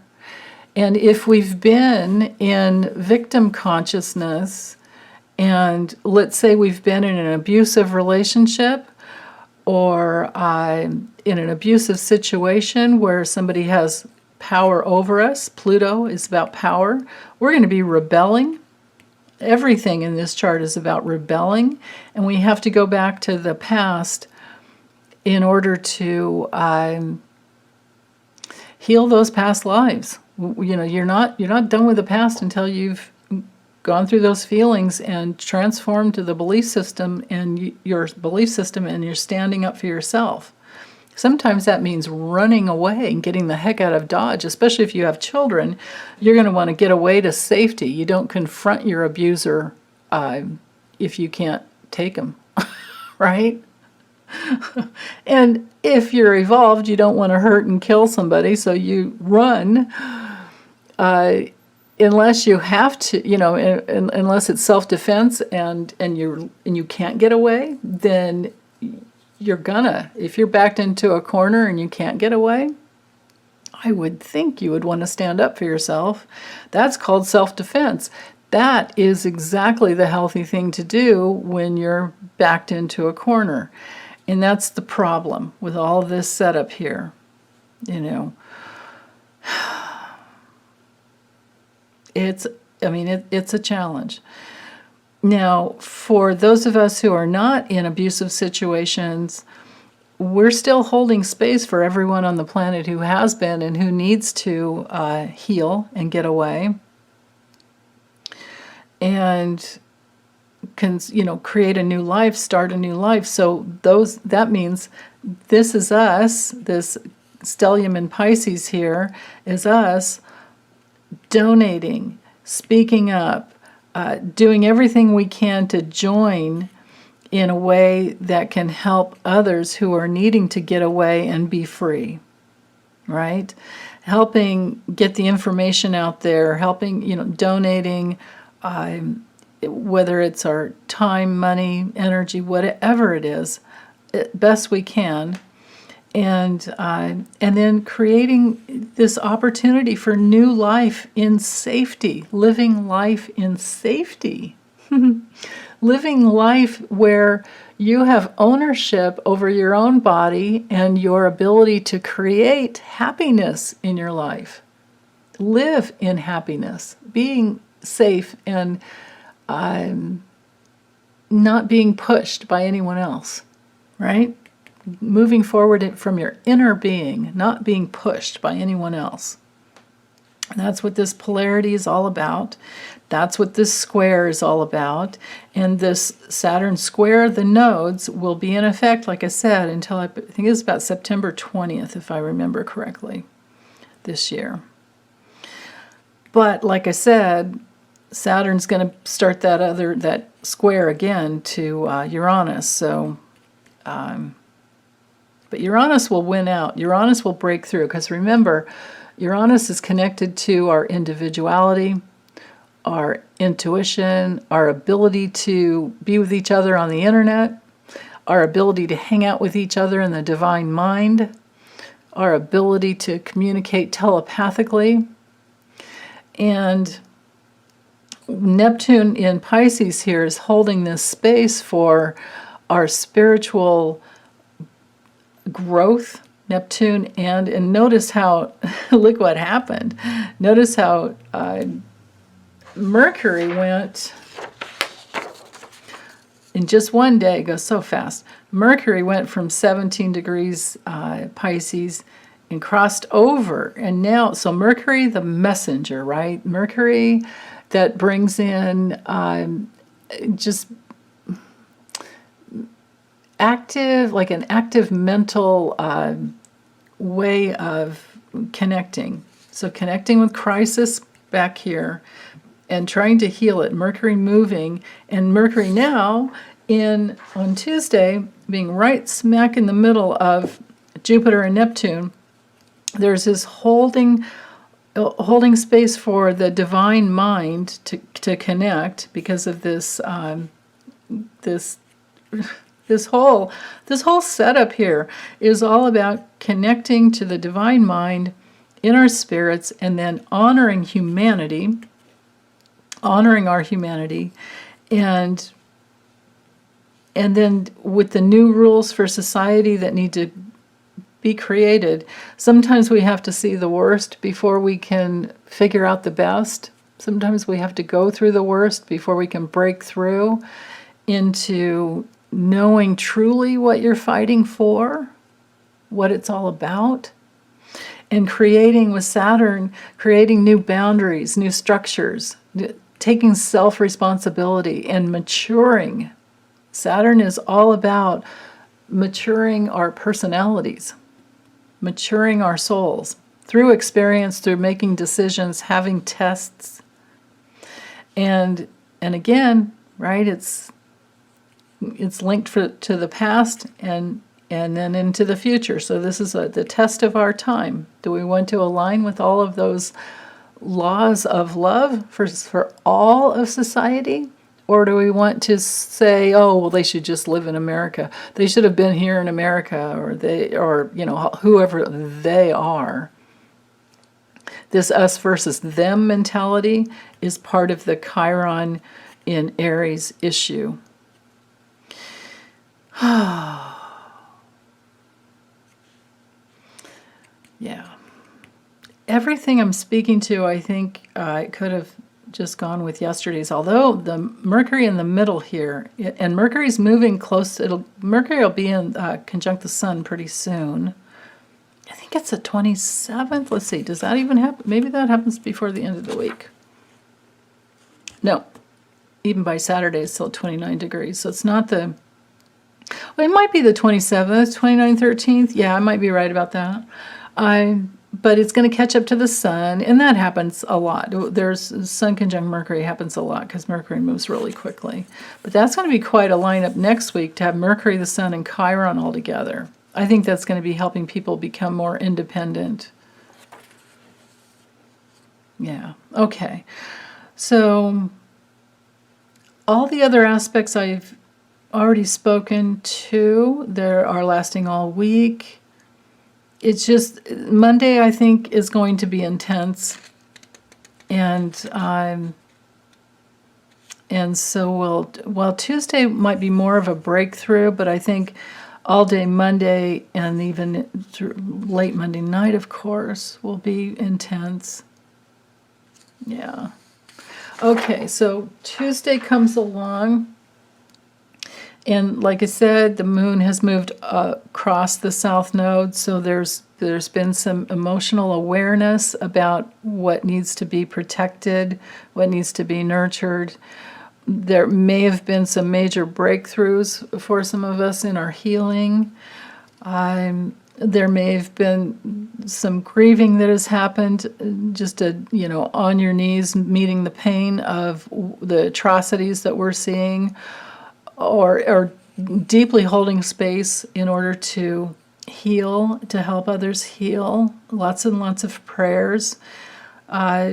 And if we've been in victim consciousness, and let's say we've been in an abusive relationship, or in an abusive situation where somebody has power over us, Pluto is about power, we're going to be rebelling. Everything in this chart is about rebelling, and we have to go back to the past in order to heal those past lives. You're not done with the past until you've gone through those feelings and transformed to the belief system and your belief system, and you're standing up for yourself. Sometimes that means running away and getting the heck out of Dodge, especially if you have children. You're going to want to get away to safety. You don't confront your abuser if you can't take him, right? And if you're evolved, you don't want to hurt and kill somebody, so you run. Unless you have to, unless it's self-defense and you can't get away, then if you're backed into a corner and you can't get away, I would think you would want to stand up for yourself. That's called self-defense. That is exactly the healthy thing to do when you're backed into a corner. And that's the problem with all of this setup here. It's a challenge. Now, for those of us who are not in abusive situations, we're still holding space for everyone on the planet who has been and who needs to heal and get away, and can create a new life, start a new life. So that means this is us. This stellium in Pisces here is us donating, speaking up, doing everything we can to join in a way that can help others who are needing to get away and be free, right? Helping get the information out there, helping, donating, whether it's our time, money, energy, whatever it is, best we can. and then creating this opportunity for new life in safety, living life in safety, living life where you have ownership over your own body and your ability to create happiness in your life. Live in happiness, being safe and not being pushed by anyone else, right? Moving forward from your inner being, not being pushed by anyone else. And that's what this polarity is all about. That's what this square is all about. And this Saturn square, the nodes, will be in effect, like I said, until I think it's about September 20th, if I remember correctly, this year. But like I said, Saturn's going to start that square again to Uranus. So, but Uranus will win out. Uranus will break through, because remember, Uranus is connected to our individuality, our intuition, our ability to be with each other on the internet, our ability to hang out with each other in the divine mind, our ability to communicate telepathically. And Neptune in Pisces here is holding this space for our spiritual growth. Neptune and notice how, look what happened. Notice how Mercury went, in just one day, it goes so fast. Mercury went from 17 degrees Pisces and crossed over. And now, so Mercury, the messenger, right? Mercury that brings in just active, like an active mental way of connecting. So connecting with crisis back here and trying to heal it. Mercury moving, and Mercury now on Tuesday being right smack in the middle of Jupiter and Neptune. There's this holding space for the divine mind to connect, because of this this whole setup here is all about connecting to the divine mind in our spirits, and then honoring humanity, honoring our humanity, and then with the new rules for society that need to be created. Sometimes we have to see the worst before we can figure out the best. Sometimes we have to go through the worst before we can break through into knowing truly what you're fighting for, what it's all about, and creating with Saturn, creating new boundaries, new structures, taking self-responsibility and maturing. Saturn is all about maturing our personalities, maturing our souls through experience, through making decisions, having tests. And again, right, it's linked to the past and then into the future. So this is the test of our time. Do we want to align with all of those laws of love for all of society? Or do we want to say, oh, well, they should just live in America. They should have been here in America, or whoever they are. This us versus them mentality is part of the Chiron in Aries issue. Yeah. Everything I'm speaking to, I think I could have just gone with yesterday's, although the Mercury in the middle here, and Mercury's moving close, Mercury will be in conjunct the Sun pretty soon. I think it's the 27th. Let's see, does that even happen? Maybe that happens before the end of the week. No, even by Saturday it's still 29 degrees, so it's not the, well, it might be the 27th, 29th, 13th. Yeah, I might be right about that. But it's going to catch up to the Sun, and that happens a lot. There's Sun conjunct Mercury happens a lot because Mercury moves really quickly. But that's going to be quite a lineup next week to have Mercury, the Sun, and Chiron all together. I think that's going to be helping people become more independent. Yeah, okay. So all the other aspects I've already spoken to, they are lasting all week. it's just, Monday I think is going to be intense, and so well, Tuesday might be more of a breakthrough, but I think all day Monday and even late Monday night, of course, will be intense. Yeah. Okay, so Tuesday comes along, and like I said, the moon has moved across the south node, so there's been some emotional awareness about what needs to be protected, what needs to be nurtured. There may have been some major breakthroughs for some of us in our healing. There may have been some grieving that has happened, just on your knees, meeting the pain of the atrocities that we're seeing, or deeply holding space in order to heal, to help others heal. Lots and lots of prayers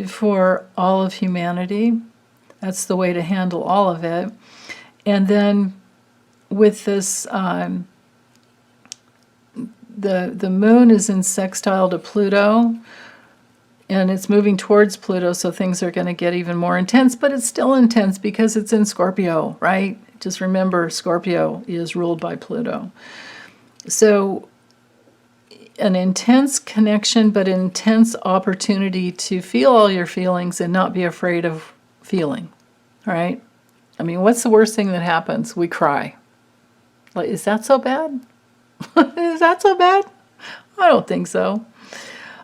for all of humanity. That's the way to handle all of it. And then with this, the moon is in sextile to Pluto, and it's moving towards Pluto, so things are going to get even more intense, but it's still intense because it's in Scorpio, right? Just remember, Scorpio is ruled by Pluto. So an intense connection, but an intense opportunity to feel all your feelings and not be afraid of feeling, right? I mean, what's the worst thing that happens? We cry. Like, is that so bad? Is that so bad? I don't think so.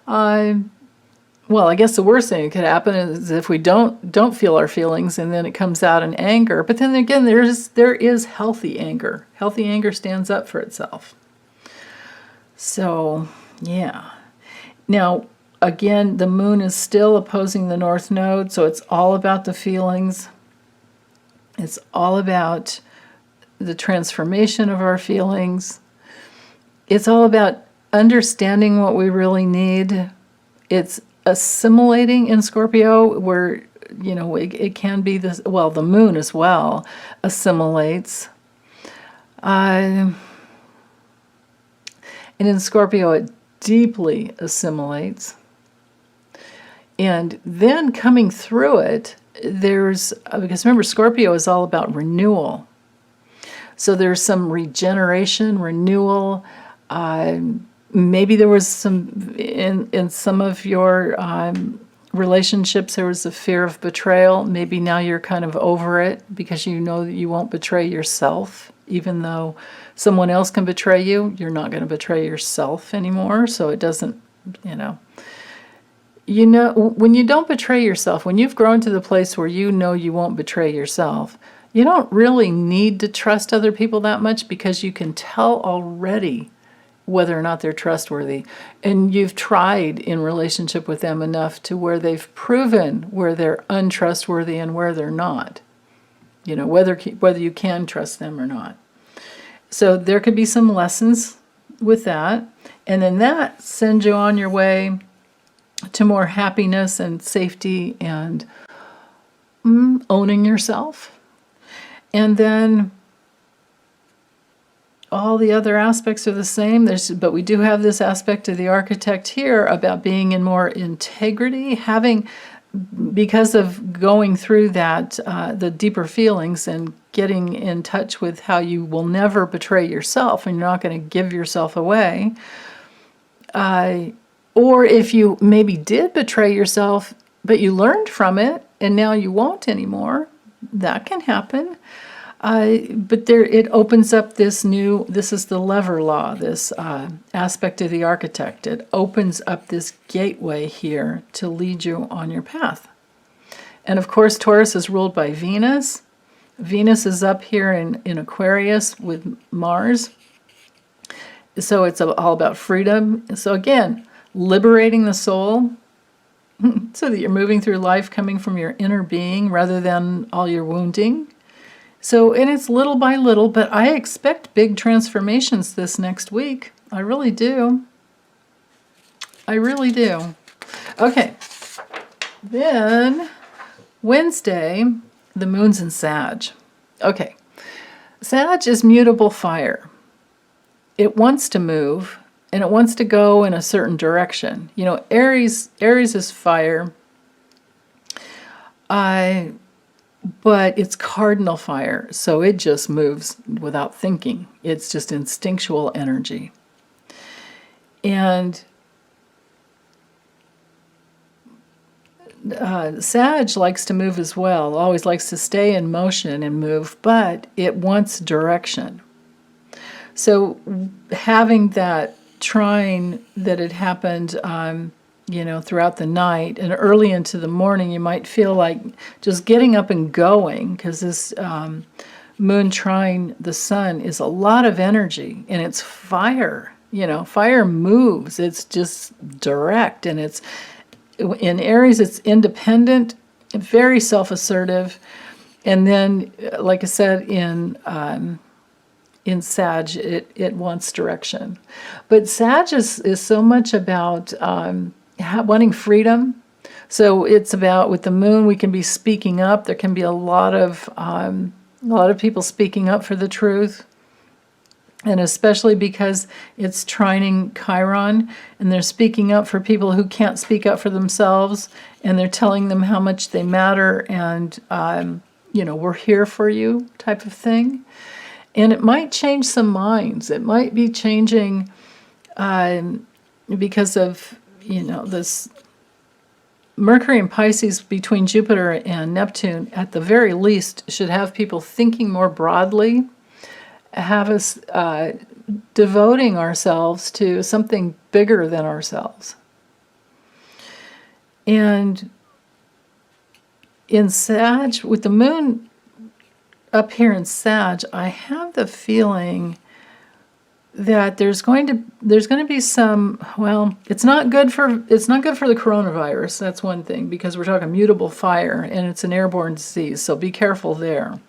Well, I guess the worst thing that could happen is if we don't feel our feelings, and then it comes out in anger. But then again, there is healthy anger. Healthy anger stands up for itself. So, yeah. Now, again, the moon is still opposing the north node, so it's all about the feelings. It's all about the transformation of our feelings. It's all about understanding what we really need. It's assimilating in Scorpio, where, it can be this, well, the moon as well assimilates. And in Scorpio, it deeply assimilates. And then coming through it, because remember, Scorpio is all about renewal. So there's some regeneration, renewal. Maybe there was some, in some of your relationships, there was a fear of betrayal. Maybe now you're kind of over it because you know that you won't betray yourself. Even though someone else can betray you, you're not going to betray yourself anymore. So it doesn't, when you don't betray yourself, when you've grown to the place where you know you won't betray yourself, you don't really need to trust other people that much, because you can tell already whether or not they're trustworthy. And you've tried in relationship with them enough to where they've proven where they're untrustworthy and where they're not. Whether you can trust them or not. So there could be some lessons with that. And then that sends you on your way to more happiness and safety and owning yourself. And then all the other aspects are the same. But we do have this aspect of the architect here about being in more integrity, because of going through that, the deeper feelings, and getting in touch with how you will never betray yourself and you're not going to give yourself away. Or if you maybe did betray yourself, but you learned from it and now you won't anymore, that can happen. But it opens up this is the lever law, this aspect of the architect. It opens up this gateway here to lead you on your path. And of course, Taurus is ruled by Venus. Venus is up here in Aquarius with Mars. So it's all about freedom. So again, liberating the soul so that you're moving through life coming from your inner being rather than all your wounding. So, and it's little by little, but I expect big transformations this next week. I really do. I really do. Okay. Then, Wednesday, the moon's in Sag. Okay. Sag is mutable fire. It wants to move, and it wants to go in a certain direction. You know, Aries is fire, but it's cardinal fire, so it just moves without thinking. It's just instinctual energy. And Sag likes to move as well, always likes to stay in motion and move, but it wants direction. So having that trine that had happened, throughout the night and early into the morning, you might feel like just getting up and going, because this moon trine the sun is a lot of energy, and it's fire. Fire moves. It's just direct, and it's in Aries, it's independent, very self-assertive, and then, like I said, in Sag, it wants direction. But Sag is so much about wanting freedom. So it's about, with the moon, we can be speaking up. There can be a lot of people speaking up for the truth. And especially because it's trining Chiron, and they're speaking up for people who can't speak up for themselves, and they're telling them how much they matter, and we're here for you, type of thing. And it might change some minds. It might be changing because of this Mercury and Pisces between Jupiter and Neptune. At the very least, should have people thinking more broadly, have us devoting ourselves to something bigger than ourselves. And in Sag, with the moon up here in Sag, I have the feeling that there's going to be some, well, it's not good for the coronavirus. That's one thing, because we're talking mutable fire, and it's an airborne disease, so be careful there.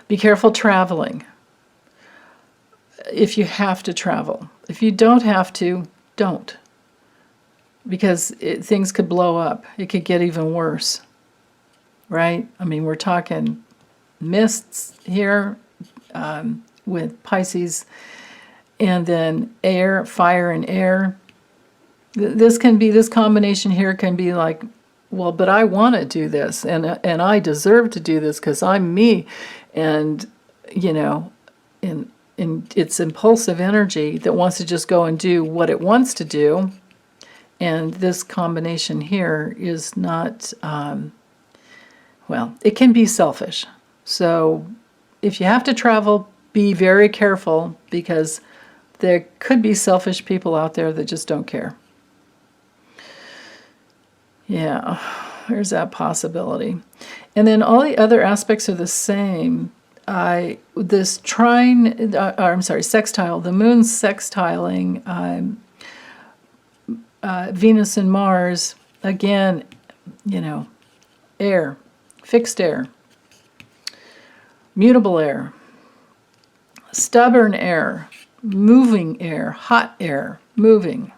Be careful traveling if you have to travel. If you don't have to, don't. Because things could blow up. It could get even worse. Right? I mean, we're talking mists here with Pisces, and then air, fire and air. This combination here can be like, well, but I want to do this, and I deserve to do this because I'm me. And, in its impulsive energy that wants to just go and do what it wants to do. And this combination here is not, it can be selfish. So if you have to travel, be very careful, because there could be selfish people out there that just don't care. Yeah, there's that possibility. And then all the other aspects are the same. This sextile, the moon's sextiling Venus and Mars, again, air, fixed air, mutable air, stubborn air, moving air, hot air, moving.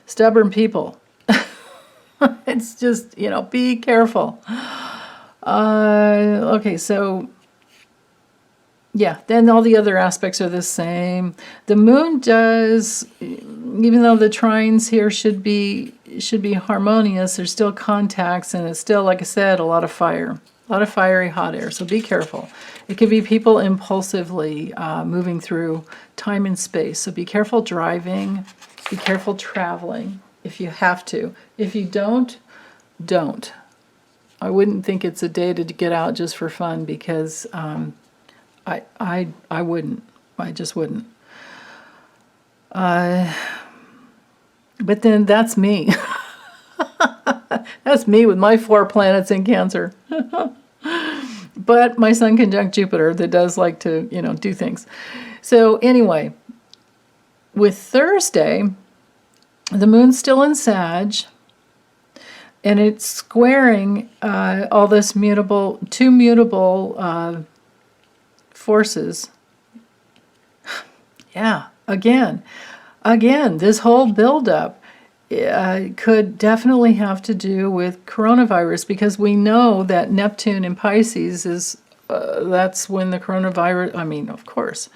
Stubborn people. It's just, be careful. Okay, so yeah, then all the other aspects are the same. The moon does, even though the trines here should be harmonious, there's still contacts, and it's still, like I said, a lot of fire, a lot of fiery hot air, so be careful. It could be people impulsively moving through time and space, so be careful driving, be careful traveling if you have to. If you don't. I wouldn't think it's a day to get out just for fun, because I wouldn't. I just wouldn't. But then that's me. That's me with my 4 planets in Cancer. But my Sun conjunct Jupiter that does like to, do things. So anyway, with Thursday, the moon's still in Sag, and it's squaring all this two mutable forces. Yeah, again, this whole buildup could definitely have to do with coronavirus, because we know that Neptune in Pisces is, that's when the coronavirus, of course,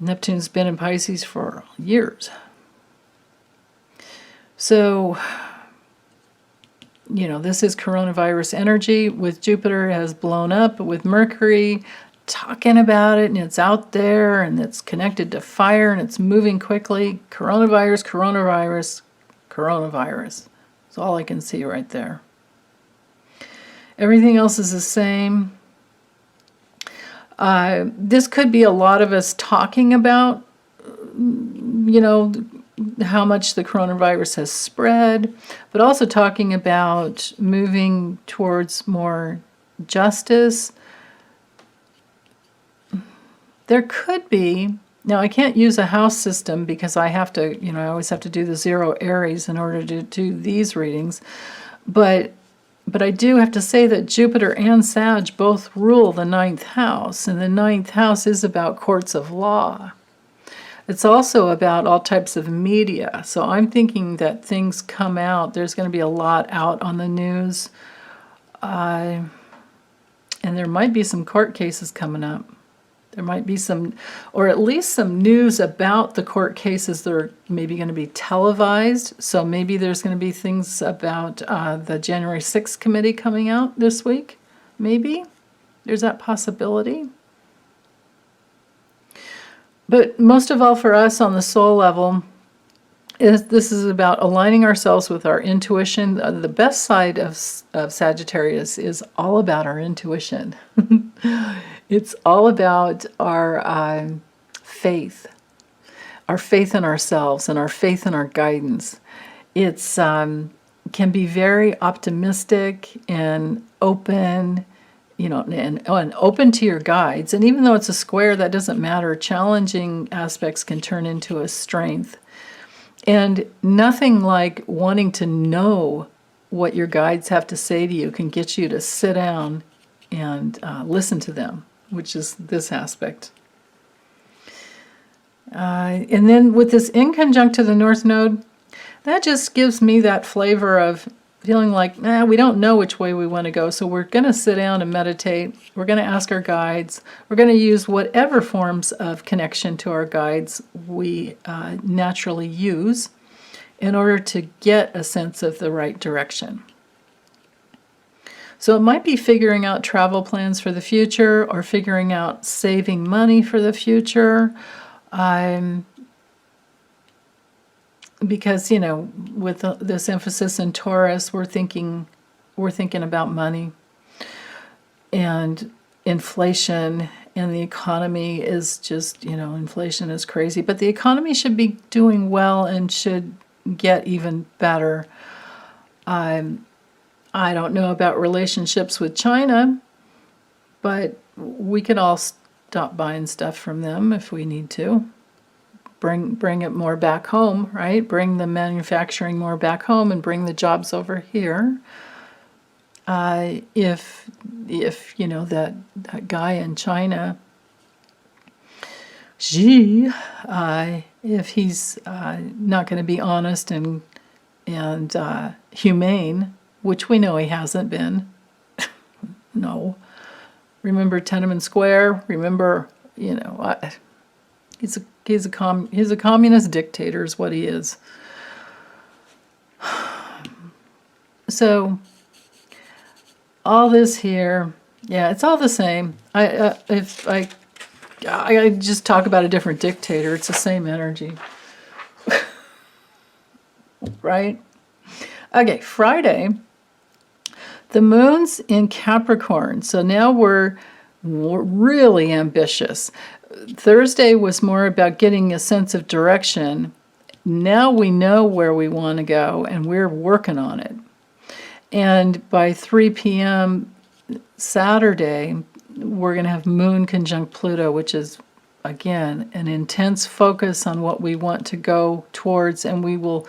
Neptune's been in Pisces for years. So, this is coronavirus energy. With Jupiter, it has blown up. With Mercury, talking about it, and it's out there, and it's connected to fire, and it's moving quickly. Coronavirus, coronavirus, coronavirus. That's all I can see right there. Everything else is the same. This could be a lot of us talking about, how much the coronavirus has spread, but also talking about moving towards more justice. There could be, now I can't use a house system because I have to, I always have to do the 0 Aries in order to do these readings, but I do have to say that Jupiter and Sag both rule the 9th house, and the 9th house is about courts of law. It's also about all types of media. So I'm thinking that things come out. There's going to be a lot out on the news. And there might be some court cases coming up. There might be some, or at least some news about the court cases that are maybe going to be televised. So maybe there's going to be things about the January 6th committee coming out this week. Maybe. There's that possibility. But most of all for us on the soul level, this is about aligning ourselves with our intuition. The best side of Sagittarius is all about our intuition. It's all about our faith in ourselves and our faith in our guidance. It's can be very optimistic and open, and open to your guides. And even though it's a square, that doesn't matter. Challenging aspects can turn into a strength. And nothing like wanting to know what your guides have to say to you can get you to sit down and listen to them, which is this aspect. And then with this in conjunct to the North Node, that just gives me that flavor of feeling like, we don't know which way we want to go, so we're going to sit down and meditate. We're going to ask our guides. We're going to use whatever forms of connection to our guides we naturally use in order to get a sense of the right direction. So it might be figuring out travel plans for the future or figuring out saving money for the future. Because, with this emphasis in Taurus, we're thinking about money and inflation, and the economy is just, inflation is crazy. But the economy should be doing well and should get even better. I don't know about relationships with China, but we could all stop buying stuff from them if we need to. Bring it more back home, right? Bring the manufacturing more back home and bring the jobs over here. If that guy in China, Xi, if he's not going to be honest and humane, which we know he hasn't been. No. Remember Tiananmen Square? Remember, he's a communist dictator is what he is. So all this here, it's all the same. If I just talk about a different dictator, it's the same energy. Right? Okay, Friday, the moon's in Capricorn. So now we're really ambitious. Thursday was more about getting a sense of direction. Now we know where we want to go, and we're working on it. And by 3 p.m. Saturday, we're going to have Moon conjunct Pluto, which is, again, an intense focus on what we want to go towards, and we will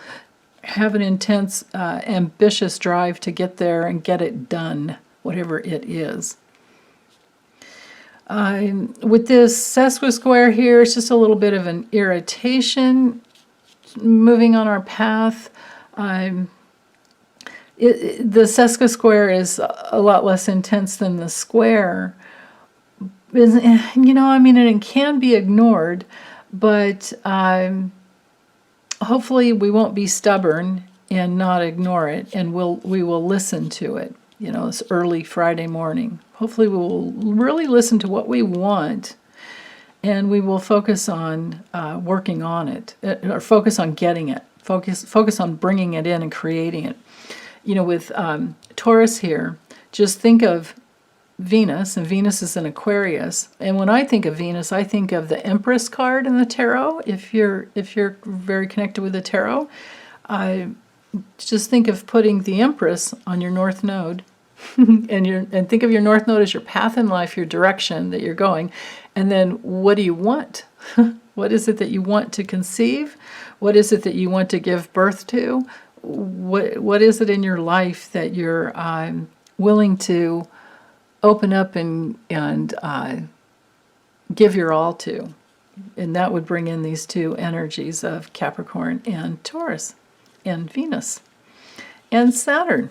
have an intense, ambitious drive to get there and get it done, whatever it is. With this sesquisquare here, it's just a little bit of an irritation moving on our path. The sesquisquare is a lot less intense than the square. And it can be ignored, But hopefully we won't be stubborn and not ignore it, and we will listen to it. This early Friday morning. Hopefully we will really listen to what we want, and we will focus on working on it, or focus on getting it. Focus on bringing it in and creating it. With Taurus here, just think of Venus, and Venus is in Aquarius. And when I think of Venus, I think of the Empress card in the tarot. If you're very connected with the tarot, I just think of putting the Empress on your North Node, and think of your North Node as your path in life, your direction that you're going. And then what do you want? What is it that you want to conceive? What is it that you want to give birth to? What is it in your life that you're willing to open up and give your all to? And that would bring in these two energies of Capricorn and Taurus, and Venus and Saturn.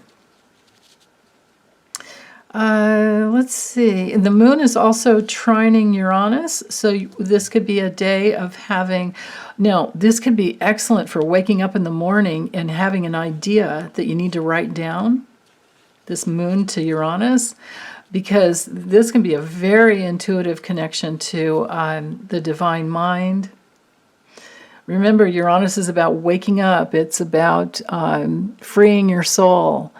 Let's see. The moon is also trining Uranus, so this could be a day of having... Now, this could be excellent for waking up in the morning and having an idea that you need to write down, this moon to Uranus, because this can be a very intuitive connection to the divine mind. Remember, Uranus is about waking up. It's about freeing your soul.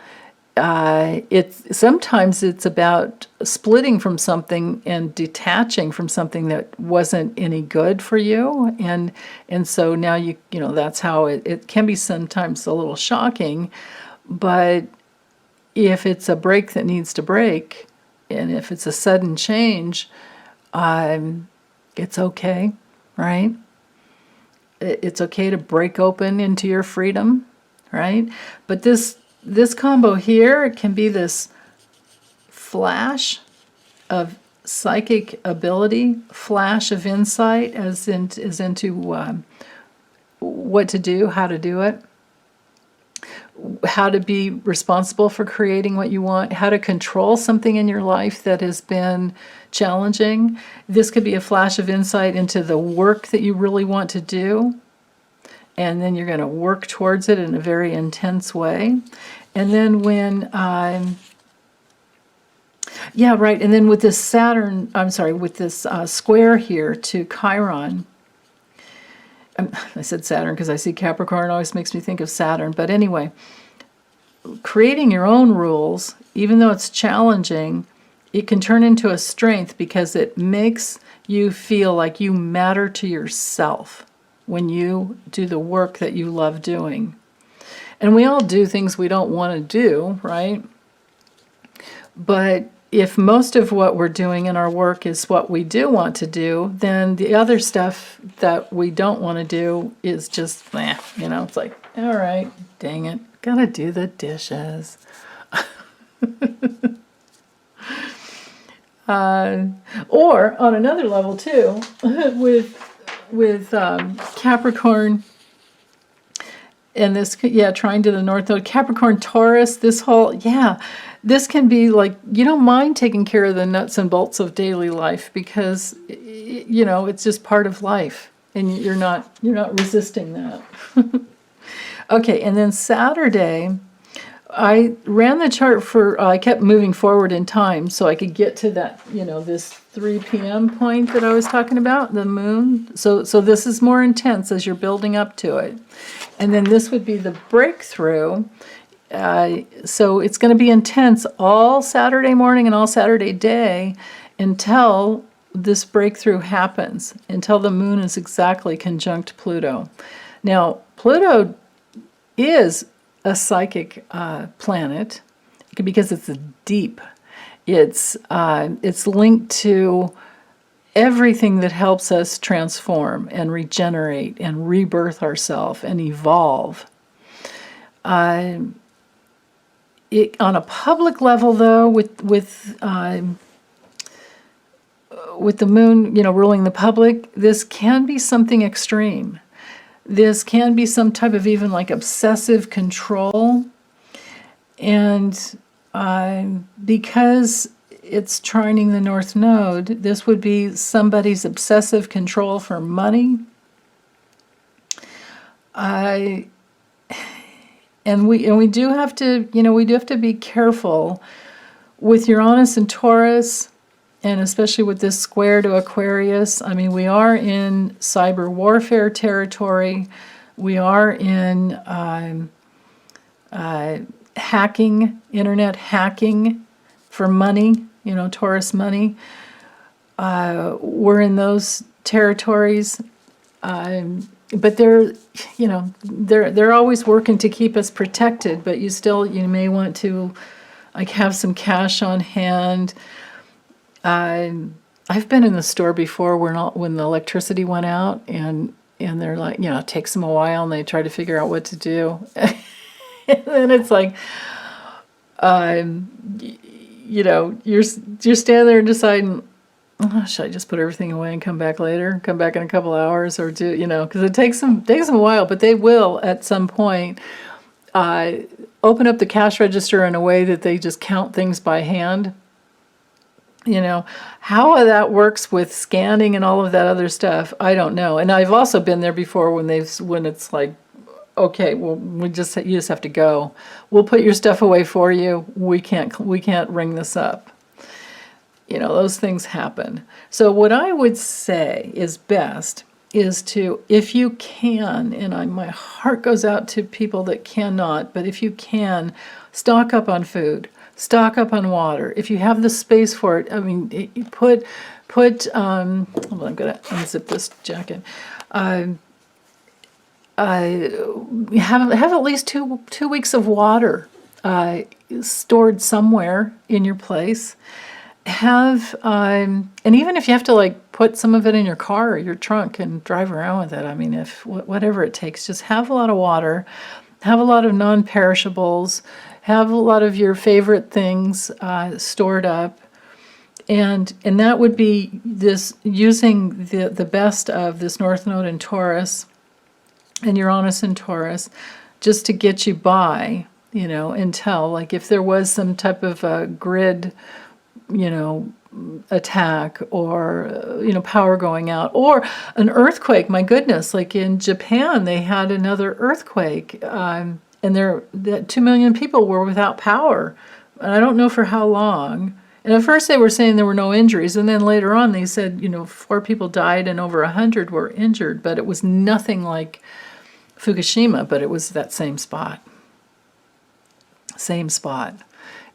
Sometimes it's about splitting from something and detaching from something that wasn't any good for you, and so now that's how it can be sometimes a little shocking, but if it's a break that needs to break, and if it's a sudden change, it's okay, right? It's okay to break open into your freedom, right? But this combo here, it can be this flash of psychic ability, flash of insight into what to do, how to do it, how to be responsible for creating what you want, how to control something in your life that has been challenging. This could be a flash of insight into the work that you really want to do, and then you're going to work towards it in a very intense way. And then and then with this square here to Chiron, I said Saturn because I see Capricorn, always makes me think of Saturn. But anyway, creating your own rules, even though it's challenging, it can turn into a strength because it makes you feel like you matter to yourself when you do the work that you love doing. And we all do things we don't want to do, right? But if most of what we're doing in our work is what we do want to do, then the other stuff that we don't want to do is just, it's like, all right, dang it, gotta do the dishes. Or on another level too, with Capricorn, and this, trying to the North Node, Capricorn, Taurus, this can be like, you don't mind taking care of the nuts and bolts of daily life because, it's just part of life, and you're not resisting that. Okay, and then Saturday, I ran the chart I kept moving forward in time so I could get to that, this 3 p.m. point that I was talking about, the moon. So this is more intense as you're building up to it. And then this would be the breakthrough. So it's going to be intense all Saturday morning and all Saturday day until this breakthrough happens, until the moon is exactly conjunct Pluto. Now, Pluto is a psychic planet because it's deep. It's linked to everything that helps us transform and regenerate and rebirth ourselves and evolve. On a public level, though, with the moon, ruling the public, this can be something extreme. This can be some type of even like obsessive control. And because it's trining the North Node, this would be somebody's obsessive control for money, I and we do have to, we do have to be careful with Uranus and Taurus, and especially with this square to Aquarius. I mean, we are in cyber warfare territory. We are in hacking, internet hacking for money, Taurus money. We're in those territories. But they're always working to keep us protected, but you may want to like have some cash on hand. I've been in the store before when the electricity went out, and they're like, it takes them a while, and they try to figure out what to do. And then it's like, you're standing there and deciding, oh, should I just put everything away and come back later? Come back in a couple hours, or because it takes them a while, but they will at some point open up the cash register in a way that they just count things by hand. How that works with scanning and all of that other stuff, I don't know. And I've also been there before when it's like, okay, well, you just have to go. We'll put your stuff away for you. We can't ring this up. Those things happen. So what I would say is best is to, if you can, and my heart goes out to people that cannot, but if you can, stock up on food, stock up on water. If you have the space for it, I mean, hold on, I'm going to unzip this jacket. Have at least two weeks of water stored somewhere in your place. And even if you have to like put some of it in your car or your trunk and drive around with it, I mean, whatever it takes, just have a lot of water, have a lot of non-perishables, have a lot of your favorite things stored up, and that would be this, using the best of this North Node in Taurus and Uranus in Taurus, just to get you by, until, like, if there was some type of a grid attack, or power going out, or an earthquake. My goodness, like in Japan, they had another earthquake, and 2 million people were without power, and I don't know for how long. And at first they were saying there were no injuries, and then later on they said 4 people died and over 100 were injured, but it was nothing like Fukushima, but it was that same spot.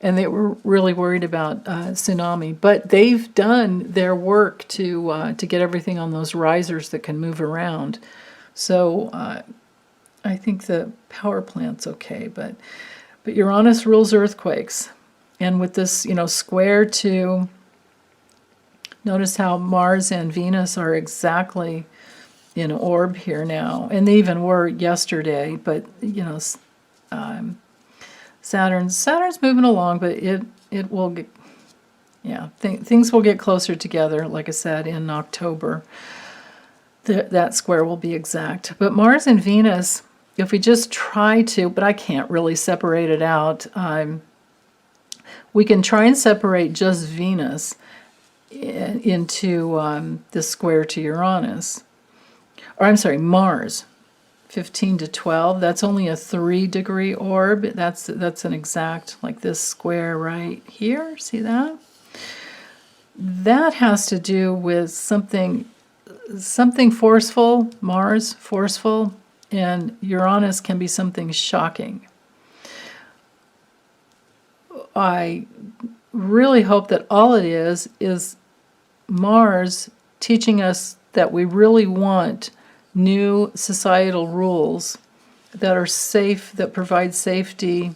And they were really worried about tsunami. But they've done their work to get everything on those risers that can move around. So I think the power plant's okay. But Uranus rules earthquakes. And with this, square to, notice how Mars and Venus are exactly in orb here now. And they even were yesterday. But, Saturn's moving along, but it will get, things will get closer together, like I said, in October. That square will be exact. But Mars and Venus, if we just try to, but I can't really separate it out, we can try and separate just Venus into this square to Uranus. Or I'm sorry, Mars. 15 to 12, that's only a 3-degree orb. That's an exact, like this square right here. See that? That has to do with something forceful, Mars forceful, and Uranus can be something shocking. I really hope that all it is Mars teaching us that we really want new societal rules that are safe, that provide safety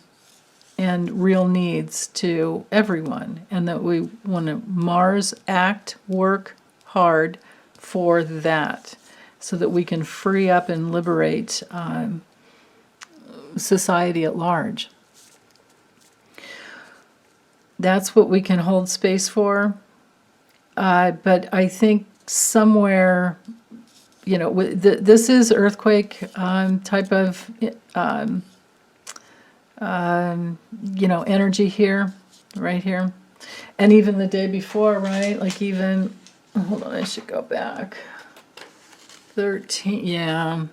and real needs to everyone, and that we want to Mars act, work hard for that, so that we can free up and liberate society at large. That's what we can hold space for. But I think somewhere, this is earthquake type of, energy here, right here. And even the day before, right? Like hold on, I should go back. 13,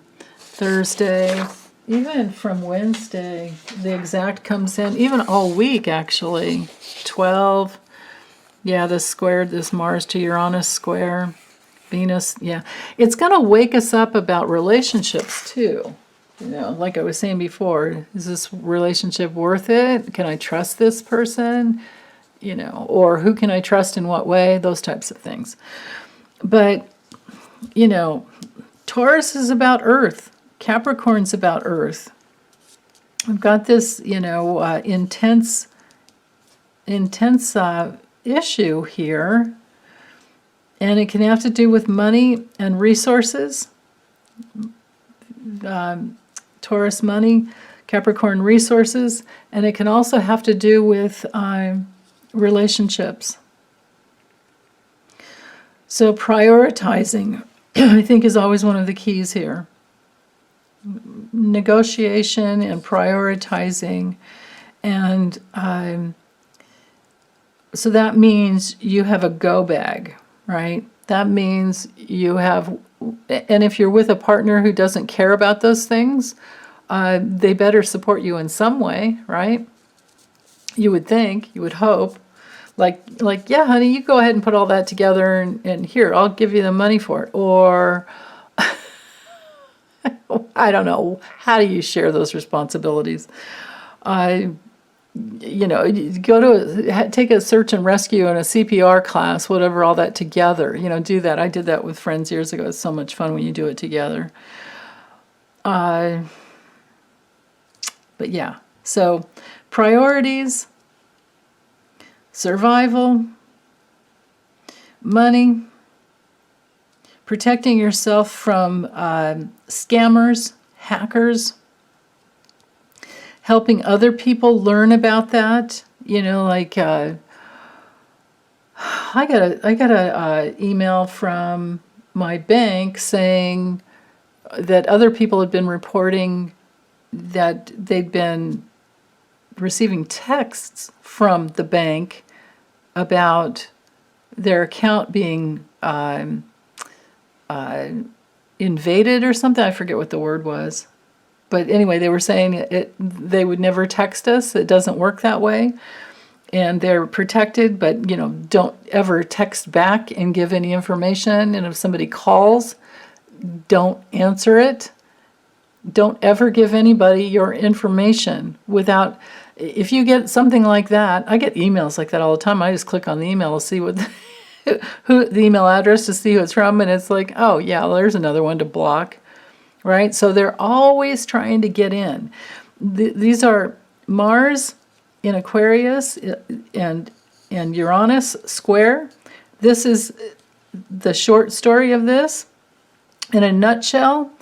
Thursday, even from Wednesday, the exact comes in, even all week actually. 12, yeah, this Mars to Uranus square, Venus, yeah. It's going to wake us up about relationships too. Like I was saying before, is this relationship worth it? Can I trust this person? Or who can I trust in what way? Those types of things. But, Taurus is about Earth. Capricorn's about Earth. I've got this, intense issue here. And it can have to do with money and resources. Taurus money, Capricorn resources, and it can also have to do with relationships. So prioritizing, I think, is always one of the keys here. Negotiation and prioritizing. And so that means you have a go bag, right? That means you have, and if you're with a partner who doesn't care about those things, they better support you in some way, right? You would think, you would hope. Like, yeah, honey, you go ahead and put all that together, and here, I'll give you the money for it. Or, I don't know, how do you share those responsibilities? Take a search and rescue and a CPR class, whatever, all that together. Do that. I did that with friends years ago. It's so much fun when you do it together. But yeah, so priorities, survival, money, protecting yourself from scammers, hackers, helping other people learn about that. I got a email from my bank saying that other people had been reporting that they'd been receiving texts from the bank about their account being invaded or something. I forget what the word was. But anyway, they were saying they would never text us. It doesn't work that way. And they're protected, but, don't ever text back and give any information. And if somebody calls, don't answer it. Don't ever give anybody your information without, if you get something like that, I get emails like that all the time. I just click on the email to see what the email address to see who it's from. And it's like, oh, yeah, well, there's another one to block. Right? So they're always trying to get in. These are Mars in Aquarius and Uranus square. This is the short story of this. In a nutshell,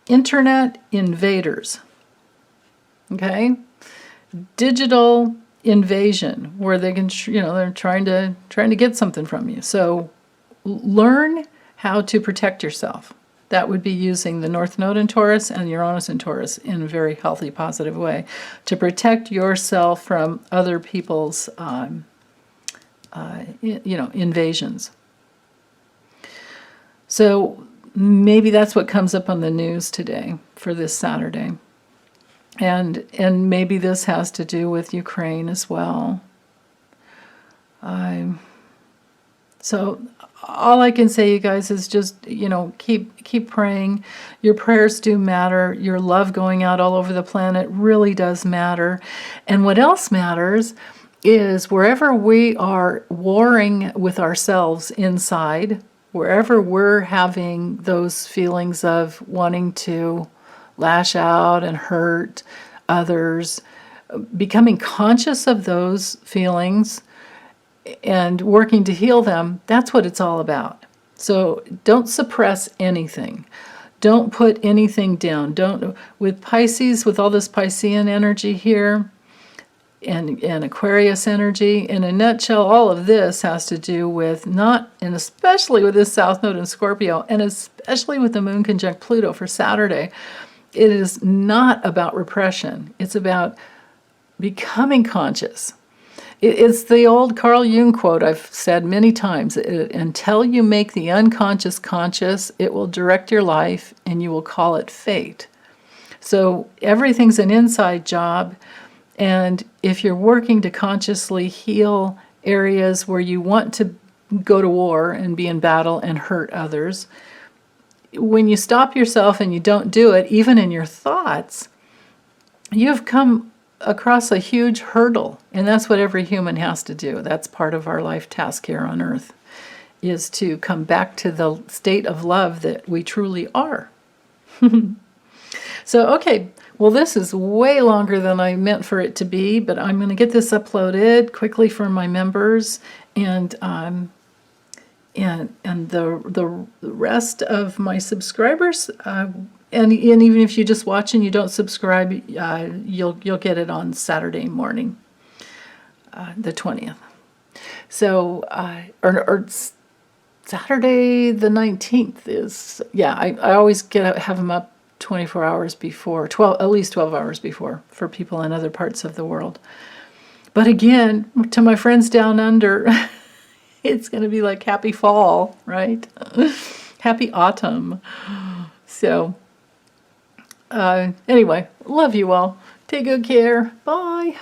internet invaders. Okay? Digital invasion, where they can, they're trying to get something from you. So learn how to protect yourself. That would be using the North Node in Taurus and Uranus in Taurus in a very healthy, positive way to protect yourself from other people's, invasions. So maybe that's what comes up on the news today for this Saturday. And maybe this has to do with Ukraine as well. So all I can say, you guys, is just, keep praying. Your prayers do matter. Your love going out all over the planet really does matter. And what else matters is wherever we are warring with ourselves inside, wherever we're having those feelings of wanting to lash out and hurt others, becoming conscious of those feelings and working to heal them, that's what it's all about. So don't suppress anything. Don't put anything down. With Pisces, with all this Piscean energy here, and Aquarius energy, in a nutshell, all of this has to do with and especially with this South Node in Scorpio, and especially with the Moon conjunct Pluto for Saturday, it is not about repression. It's about becoming conscious. It's the old Carl Jung quote I've said many times. Until you make the unconscious conscious, it will direct your life and you will call it fate. So everything's an inside job. And if you're working to consciously heal areas where you want to go to war and be in battle and hurt others, when you stop yourself and you don't do it, even in your thoughts, you've come across a huge hurdle. And that's what every human has to do. That's part of our life task here on Earth, is to come back to the state of love that we truly are. So, okay, well, this is way longer than I meant for it to be, but I'm going to get this uploaded quickly for my members, and the rest of my subscribers, and even if you just watch and you don't subscribe, you'll get it on Saturday morning, the 20th. So, or Saturday the 19th is, yeah, I always have them up 24 hours before, at least 12 hours before, for people in other parts of the world. But again, to my friends down under, it's going to be like happy fall, right? Happy autumn. So, anyway, love you all. Take good care. Bye.